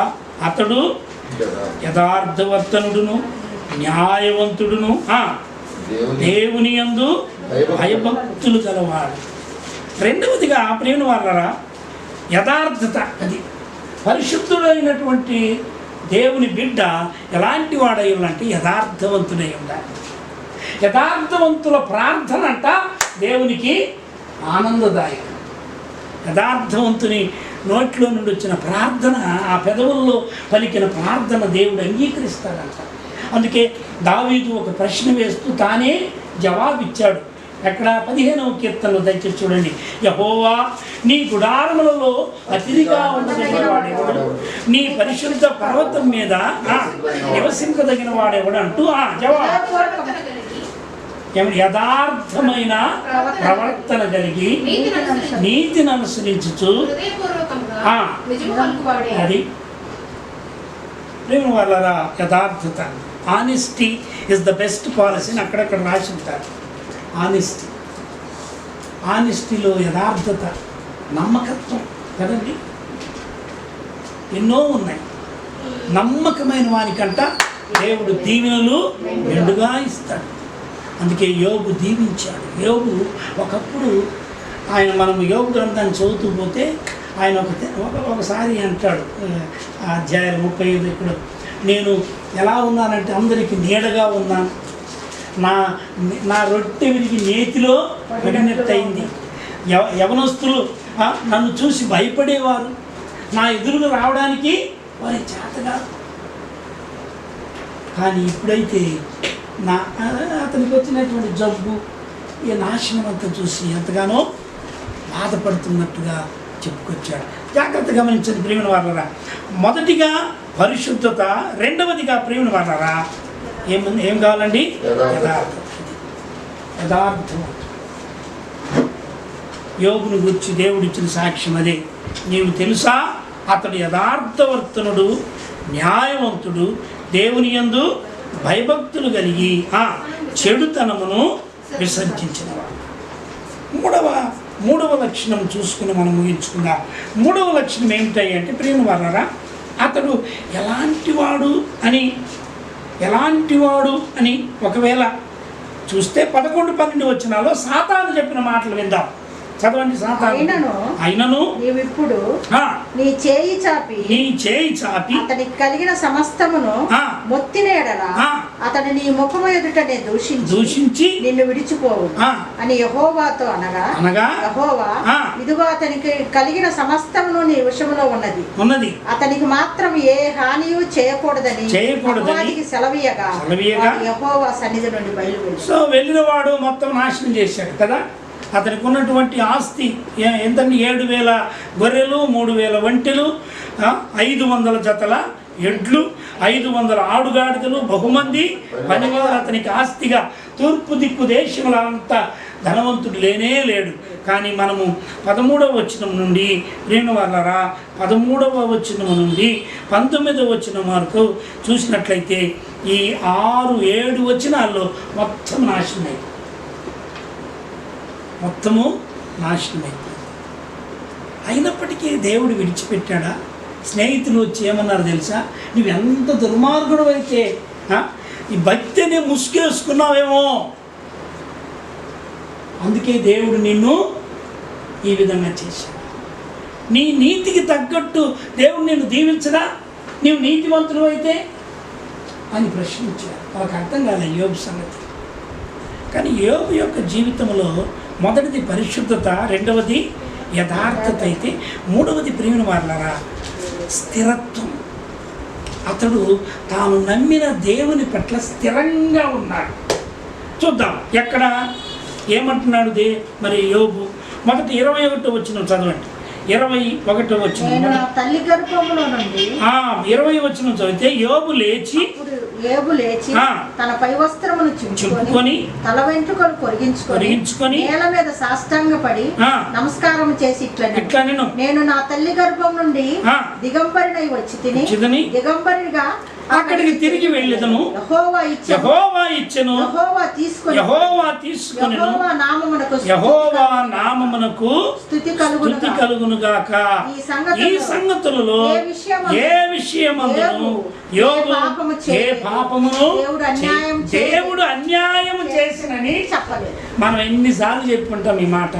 [SPEAKER 1] అతడు యథార్థవర్తనుడును న్యాయవంతుడును దేవుని యందు భయభక్తులు గలవాడు. రెండవదిగా ప్రేమ వాళ్ళరా యథార్థత. అది పరిశుద్ధుడైనటువంటి దేవుని బిడ్డ ఎలాంటి వాడై ఉండాలంటే యథార్థవంతుడై ఉండాలి. యథార్థవంతుల ప్రార్థన అంట దేవునికి ఆనందదాయకం. యథార్థవంతుని నోట్లో నుండి వచ్చిన ప్రార్థన, ఆ పెదవుల్లో పలికిన ప్రార్థన దేవుడు అంగీకరిస్తాడంట. అందుకే దావీదు ఒక ప్రశ్న వేస్తూ తానే జవాబిచ్చాడు. ఎక్కడ 15వ కీర్తనలో దయచేసి చూడండి. యెహోవా, నీ గుడారములలో అతిథిగా ఉండదగిన వాడెవడు, నీ పరిశుద్ధ పర్వతం మీద నివసింపదగిన వాడెవడు అంటూ జవాబు, యథార్థమైన ప్రవర్తన కలిగి నీతిని అనుసరించుచు అది ప్రేమ వాళ్ళరా యథార్థత. Honesty is the best policy అని అక్కడక్కడ రాసి ఉంటారు. ఆనెస్టీలో యథార్థత, నమ్మకత్వం కదండి, ఎన్నో ఉన్నాయి. నమ్మకమైన వానికంట దేవుడు దీవెనలు మెండుగా ఇస్తాడు. అందుకే యోబు దీవించాడు. యోబు ఒకప్పుడు మనము యోబు గ్రంథాన్ని చదువుతూ పోతే ఆయన ఒకసారి అంటాడు, అధ్యాయం 35 ఇక్కడ, నేను ఎలా ఉన్నానంటే అందరికీ నీడగా ఉన్నాను, నా రొట్టె విరిగి నేతిలో పడినట్టయింది. యవనస్తులు నన్ను చూసి భయపడేవారు, నా ఎదురుగా రావడానికి వారి చేతగా. కానీ ఇప్పుడైతే అతనికి వచ్చినటువంటి జబ్బు, ఈ నాశనం అంతా చూసి ఎంతగానో బాధపడుతున్నట్టుగా చెప్పుకొచ్చాడు. జాగ్రత్త గమనించండి ప్రేమిన వాళ్ళరా. మొదటిగా పరిశుద్ధత, రెండవదిగా ప్రేమిన వాళ్ళరా ఏం కావాలండి? యథార్థం. యోబుని గురించి దేవుడిచ్చిన సాక్ష్యం అదే. నీవు తెలుసా, అతడు యథార్థవర్తనుడు, న్యాయవంతుడు, దేవుని యందు భయభక్తులు కలిగి చెడుతనమును విసర్జించినవాడు. మూడవ లక్షణం చూసుకుని మనం ముగించుకుందాం. మూడవ లక్షణం ఏమిటాయి అంటే ప్రేమ వాళ్ళరా, అతడు ఎలాంటివాడు అని ఒకవేళ చూస్తే 11-12 వచనాల్లో సాతాను చెప్పిన మాటలు విందాం. చదవండి. అయినను
[SPEAKER 4] నీవిప్పుడు నీ చేయి చాపి అతనికి కలిగిన సమస్తమును మొత్తిన ఎడల అతడు నీ ముఖము ఎదుటనే దూషించి నిన్ను విడిచిపోవు అని యెహోవాతో అనగా యెహోవా, ఇదిగో అతనికి కలిగిన సమస్తమును నీ వశములో ఉన్నది, అతనికి మాత్రం ఏ హానియు చేయకూడదని సెలవీయగా యెహోవా సన్నిధి నుండి బయలువెళ్ళి.
[SPEAKER 1] సో వెళ్ళినవాడు మొత్తం నాశనం చేశాడు కదా. అతనికి ఉన్నటువంటి ఆస్తి ఎంతండి? 7,000 గొర్రెలు, 3,000 ఒంటెలు, 500 జతల ఎడ్లు, 500 ఆడుగాడిదలు, బహుమంది పనివారు అతనికి ఆస్తిగా. తూర్పు దిక్కు దేశంలో అంత ధనవంతుడు లేనే లేడు. కానీ మనము 13వ వచనం నుండి 13వ వచనం నుండి 19వ వచనం వరకు చూసినట్లయితే ఈ 6-7 వచనాల్లో మొత్తం నాశనమైంది. అయినప్పటికీ దేవుడు విడిచిపెట్టాడా? స్నేహితులు వచ్చి ఏమన్నారు తెలుసా? నువ్వు ఎంత దుర్మార్గుడు అయితే ఈ భక్తిని ముసుగేసుకున్నావేమో, అందుకే దేవుడు నిన్ను ఈ విధంగా చేశాడు. నీ నీతికి తగ్గట్టు దేవుడు నిన్ను దీవించడా? నీవు నీతివంతుడు అయితే అని ప్రశ్నించారు. వాళ్ళకి అర్థం కాలేదు యోబు సంగతి. కానీ యోబు యొక్క జీవితంలో మొదటిది పరిశుద్ధత, రెండవది యథార్థత అయితే మూడవది ప్రియమైన వారలారా స్థిరత్వం. అతడు తాను నమ్మిన దేవుని పట్ల స్థిరంగా ఉన్నాడు. చూద్దాం ఎక్కడ ఏమంటున్నాడు మరి యోబు. మొదటి 21వ వచనం చదవండి. 21వ వచనం, 20వ వచనం చదివితే యోబు లేచి
[SPEAKER 4] తన పై వస్త్రమును చింపుకొని తల వెంట్రుకలు కొరిగించుకొని నేల మీద సాష్టాంగపడి నమస్కారం చేసి ఇట్లా నేను నా తల్లి గర్భం నుండి దిగంబరినై వచ్చి తిని దిగంబరిగా
[SPEAKER 1] అక్కడికి తిరిగి వెళ్ళెదను. యెహోవా ఇచ్చెను, యెహోవా తీసుకొని యెహోవా నామమునకు స్తుతి కలుగును గాక. ఈ సంగతులలో ఏ విషయమందును యోబు ఏ పాపమును దేవుడు అన్యాయము చేసినని చెప్పలేదు. మనం ఎన్నిసార్లు చెప్పుకుంటాం ఈ మాట.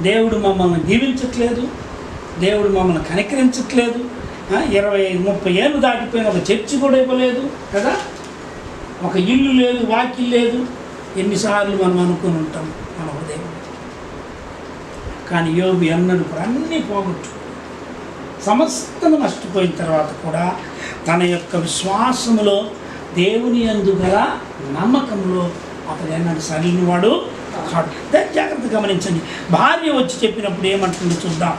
[SPEAKER 1] దేవుడు మమ్మల్ని దీవించట్లేదు, దేవుడు మమ్మల్ని కనికరించట్లేదు, 20-30 ఏళ్ళు దాటిపోయిన ఒక చర్చి కూడా ఇవ్వలేదు కదా, ఒక ఇల్లు లేదు, వాకిల్ లేదు. ఎన్నిసార్లు మనం అనుకుని ఉంటాం మన హృదయం. కానీ యోబు ఎన్నడూ అన్నీ పోగొట్టు సమస్తం నష్టపోయిన తర్వాత కూడా తన యొక్క విశ్వాసములో దేవుని యందు గల నమ్మకంలో అతను ఎన్నడూ సరైనవాడు కాడు. దాన్ని జాగ్రత్త గమనించండి. భార్య వచ్చి చెప్పినప్పుడు ఏమంటుందో చూద్దాం.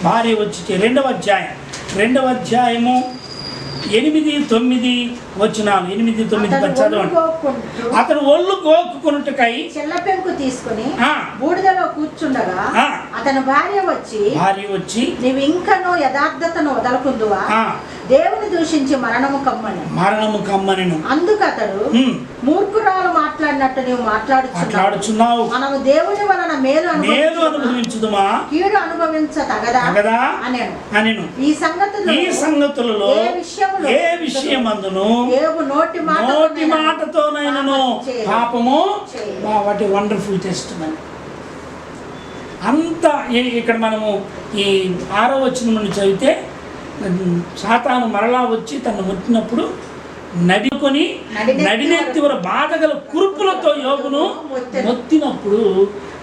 [SPEAKER 1] భార్య వచ్చి 2వ అధ్యాయం 2వ అధ్యాయము 8-9 వచనాలు 8-9 చదవండి. అతను ఒళ్ళు గోక్కుకొనుటకై
[SPEAKER 4] చెల్లపెంకు తీసుకుని బూడిదలో కూర్చుండగా అతని భార్య వచ్చి నీవు ఇంకనూ యథార్థతను వదలకుందువా, దేవుని దూషించి మరణము కమ్మనెను. అందుకు అతడు మూర్ఖురాలు మాట్లాడినట్టు నీవు మాట్లాడుచున్నావు. మనము దేవుని వలన మేలు అనుభవించుదుమా, కీడు అనుభవించ తగదా అనెను. ఈ సంగతులలో ఏ విషయమందును నోటి మాటతోనైనను పాపము. వాటి వండర్ఫుల్ టెస్టిమనీ. అంతా ఇక్కడ మనము ఈ 6వ వచనం నుండి చదివితే సాతాను మరలా వచ్చి తను ముట్టినప్పుడు నడుకొని నడినెత్తివర బాధగల కురుపులతో యోబును మొత్తినప్పుడు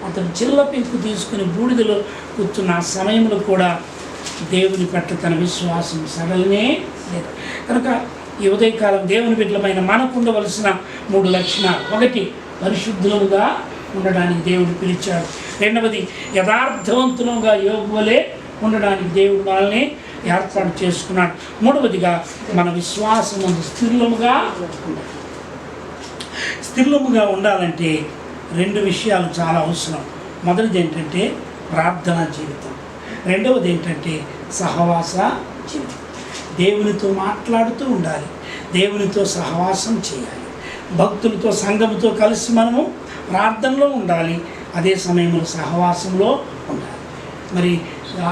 [SPEAKER 4] అతను చిల్ల పెంకు తీసుకుని బూడిదలో కూర్చున్న ఆ సమయంలో కూడా దేవుని పట్ల తన విశ్వాసం సడలనే లేదు. కనుక ఈ ఉదయకాలం దేవుని బిడ్డలమైన మనకు ఉండవలసిన 3 లక్షణాలు. 1 పరిశుద్ధులుగా ఉండడానికి దేవుడు పిలిచాడు. 2వది యథార్థవంతులుగా యోబు వలె ఉండడానికి దేవుడు వాళ్ళని ఏర్పాటు చేసుకున్నాడు. 3వదిగా మన విశ్వాసం స్థిరముగా ఉండాలంటే 2 విషయాలు చాలా అవసరం. మొదటిది ఏంటంటే ప్రార్థనా జీవితం, 2వది ఏంటంటే సహవాస జీవితం. దేవునితో మాట్లాడుతూ ఉండాలి, దేవునితో సహవాసం చేయాలి, భక్తులతో సంఘముతో కలిసి మనము ప్రార్థనలో ఉండాలి, అదే సమయంలో సహవాసంలో ఉండాలి. మరి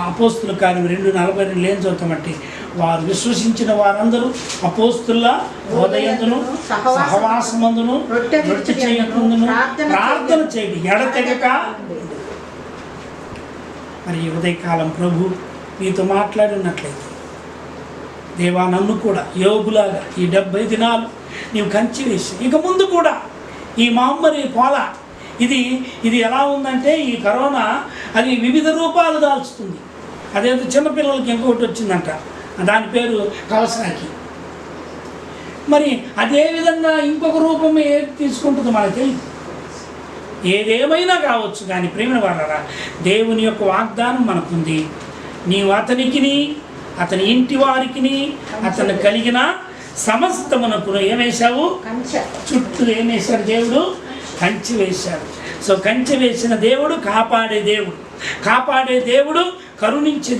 [SPEAKER 4] అపోస్తుల కార్యం 2:42 ఏం చదువుతామంటే వారు విశ్వసించిన వారందరూ అపోస్తుల బోధయందును సహవాసమందును రొట్టె చేయకుందును ప్రార్థన చేయండి ఎడతెగక. మరి ఈ ఉదయకాలం ప్రభు నీతో మాట్లాడినట్లయితే, దేవా నన్ను కూడా యోగులాగా ఈ 70 దినాలు నీవు కంచి వేసి ఇక ముందు కూడా ఈ మహమ్మారి పోలా. ఇది ఎలా ఉందంటే ఈ కరోనా అది వివిధ రూపాలు దాల్చుతుంది. అదేదో చిన్నపిల్లలకి ఇంకొకటి వచ్చిందంట, దాని పేరు కవసాకి. మరి అదేవిధంగా ఇంకొక రూపం ఏది తీసుకుంటుందో మనకు తెలియదు. ఏదేమైనా కావచ్చు, కానీ ప్రేమ వారరా దేవుని యొక్క వాగ్దానం మనకుంది. నీవు అతనికి, అతని ఇంటి వారికి, అతను కలిగిన సమస్తమునకు ఏమేశావు? చుట్టూ ఏమేశాడు దేవుడు? కంచె వేశాడు. సో కంచె వేసిన దేవుడు కాపాడే దేవుడు, కరుణించే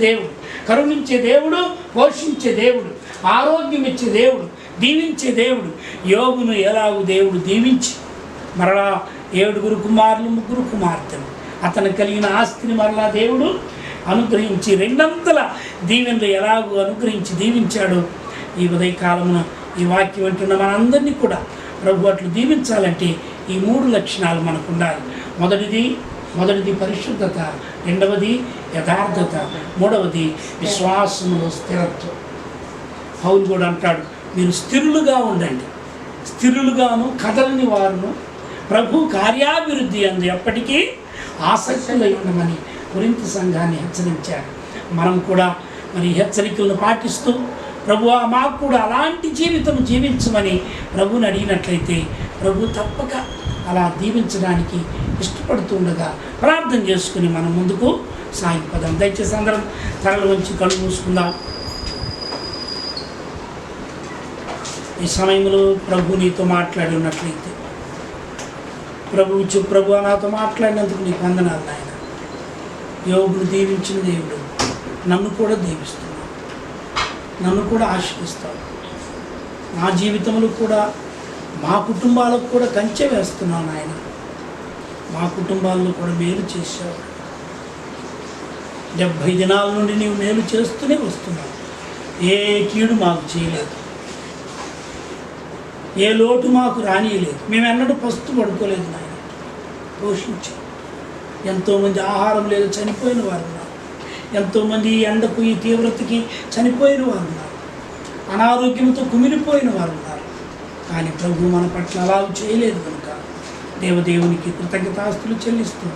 [SPEAKER 4] దేవుడు, పోషించే దేవుడు, ఆరోగ్యం ఇచ్చే దేవుడు, దీవించే దేవుడు. యోబును ఎలాగూ దేవుడు దీవించి మరలా 7 కుమారులు 3 కుమార్తెలు, అతను కలిగిన ఆస్తిని మరలా దేవుడు అనుగ్రహించి 2 దీవెనలు ఎలాగూ అనుగ్రహించి దీవించాడు. ఈ ఉదయకాలమున ఈ వాక్యం వింటున్న మనందరినీ కూడా ప్రభు అట్లు దీవించాలంటే ఈ 3 లక్షణాలు మనకు ఉండాలి. మొదటిది పరిశుద్ధత, 2వది
[SPEAKER 1] యథార్థత, మూడవది విశ్వాసంలో స్థిరత్వం. పౌలు కూడా అంటాడు, మీరు స్థిరులుగా ఉండండి, స్థిరులుగాను కదలని వారును ప్రభు కార్యాభివృద్ధి అందు ఎప్పటికీ ఆసక్తులై ఉండమని కొరింథీ సంఘాన్ని హెచ్చరించారు. మనం కూడా మరి హెచ్చరికలను పాటిస్తూ ప్రభువా మాకు కూడా అలాంటి జీవితం జీవించమని ప్రభుని అడిగినట్లయితే ప్రభు తప్పక అలా దీవించడానికి ఇష్టపడుతుండగా ప్రార్థన చేసుకుని మనం ముందుకు సాగిపోదాం. దయచేసి అందరం తలలు వంచి కళ్ళు మూసుకుందాం. ఈ సమయంలో ప్రభు నీతో మాట్లాడి ఉన్నట్లయితే ప్రభు నాతో మాట్లాడినందుకు నీకు వందనాలు నాయన. యోగును దీవించిన దేవుడు నన్ను కూడా దీవిస్తున్నాడు, నన్ను కూడా ఆశీర్వదిస్తాడు. నా జీవితంలో కూడా మా కుటుంబాలకు కూడా కంచె వేస్తున్నాను ఆయన. మా కుటుంబాల్లో కూడా మేలు చేశావు. 70 దినాల నుండి నీవు మేలు చేస్తూనే వస్తున్నావు. ఏ కీడు మాకు చేయలేదు, ఏ లోటు మాకు రానియలేదు. మేము ఎన్నడూ పస్తు పడుకోలేదు నాయన. పోషించు. ఎంతోమంది ఆహారం లేదు చనిపోయిన వారు ఉన్నారు, ఎంతోమంది ఎండకు ఈ తీవ్రతకి చనిపోయిన వారు ఉన్నారు, అనారోగ్యంతో కుమిలిపోయిన వారు ఉన్నారు. కానీ ప్రభు మన పట్ల అలా చేయలేదు కనుక దేవదేవునికి కృతజ్ఞతాస్తులు చెల్లిస్తూ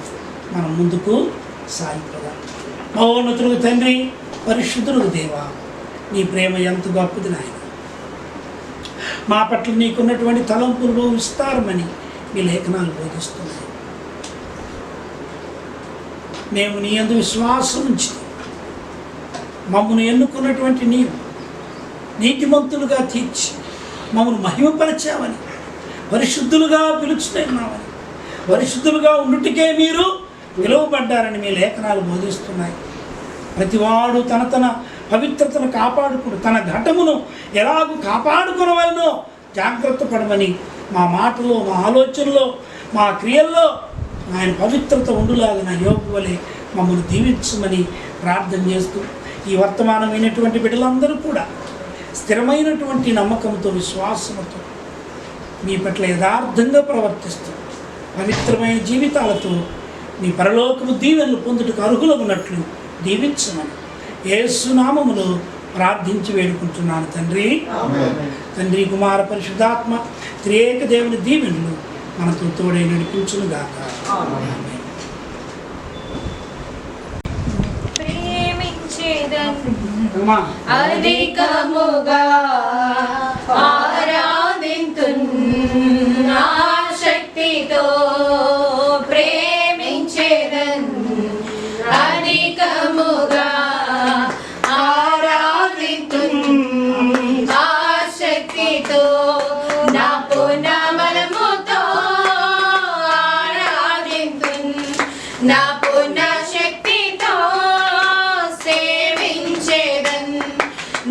[SPEAKER 1] మనం ముందుకు సాగిపోదాం. మహోన్నతుడు తండ్రి, పరిశుద్ధుడు దేవా, నీ ప్రేమ ఎంత గొప్పది నాయన. మా పట్ల నీకున్నటువంటి తలంపులు విస్తారమని మీ లేఖనాలు బోధిస్తున్నాయి. మేము నీ యందు విశ్వాసం ఉంచి మమ్మల్ని ఎన్నుకున్నటువంటి నీవు నీతిమంతులుగా తీర్చి మమ్మల్ని మహిమపరచామని, పరిశుద్ధులుగా పిలుచుతున్నామని, పరిశుద్ధులుగా ఉండుటికే మీరు పిలువబడ్డారని మీ లేఖనాలు బోధిస్తున్నాయి. ప్రతివాడు తన పవిత్రతను కాపాడుకుడు, తన ఘటమును ఎలాగూ కాపాడుకునవలనో జాగ్రత్త పడమని మా మాటలో, మా ఆలోచనలో, మా క్రియల్లో ఆయన పవిత్రత ఉండులాగిన యోగు వలె మమ్మల్ని దీవించమని ప్రార్థన చేస్తూ ఈ వర్తమానమైనటువంటి బిడ్డలందరూ కూడా స్థిరమైనటువంటి నమ్మకంతో, విశ్వాసంతో మీ పట్ల యథార్థంగా ప్రవర్తిస్తూ పవిత్రమైన జీవితాలతో మీ పరలోకము దీవెనలు పొందుటకు అర్హులగున్నట్లు దీవించమని యేసు నామములో ప్రార్థించి వేడుకుంటున్నాను తండ్రి. తండ్రి, కుమార, పరిశుద్ధాత్మ త్రియేక దేవుని దీవెనలు మనతో తోడై నడిపించునుగాక.
[SPEAKER 2] అధికముగా ఆరాధింతున్ శక్తితో ప్రేమించేదన్, అధికముగా ఆరాధింతున్ శక్తితో నా పునమలముతో ఆరాధింతున్, నా పున శక్తితో సేవించేదన్,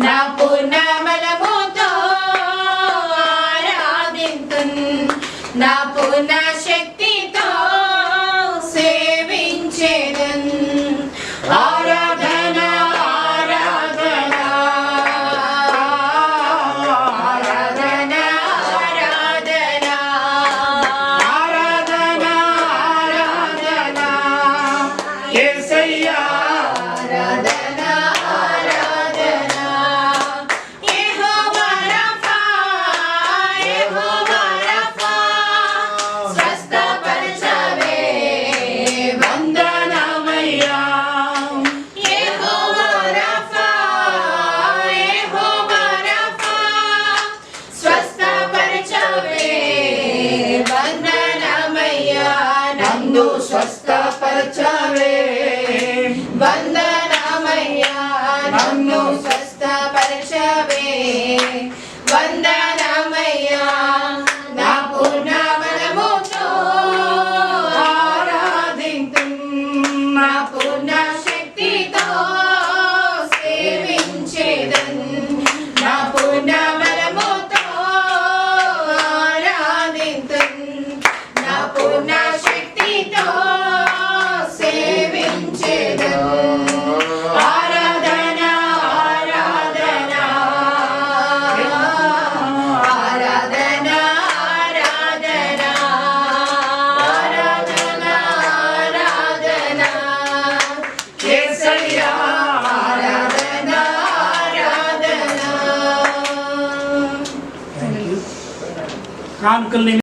[SPEAKER 2] నా పునమలముతో ఆరాధింతున్, నా పున శక్తితో సేవించేదన్. ఆరాధన ఆరాధన ఆరాధన ఆరాధన ఆరాధన ఆరాధన యేసయ్యా ఆరాధన ఆరాధన. యెహోవా రఫా, యెహోవా రఫా, స్వస్థపరచవే వందనమయ్యా. యెహోవా రఫా, యెహోవా రఫా, స్వస్థపరచవే వందనమయ్యా. నన్ను స్వస్థపరచవే వందనమయ్యా, నన్ను స్వస్థపరచవే వందనమయ్యా. నా పూర్ణబలముతో ఆరాధింతున్, నా పూర్ణ శక్తితో సేవించేదన్, నా పూర్ణబలముతో ఆరాధింతున్, నా పూర్ణ శక్తితో సేవించేదన్. ఆరాధన ఆరాధన
[SPEAKER 1] కానుకల్ని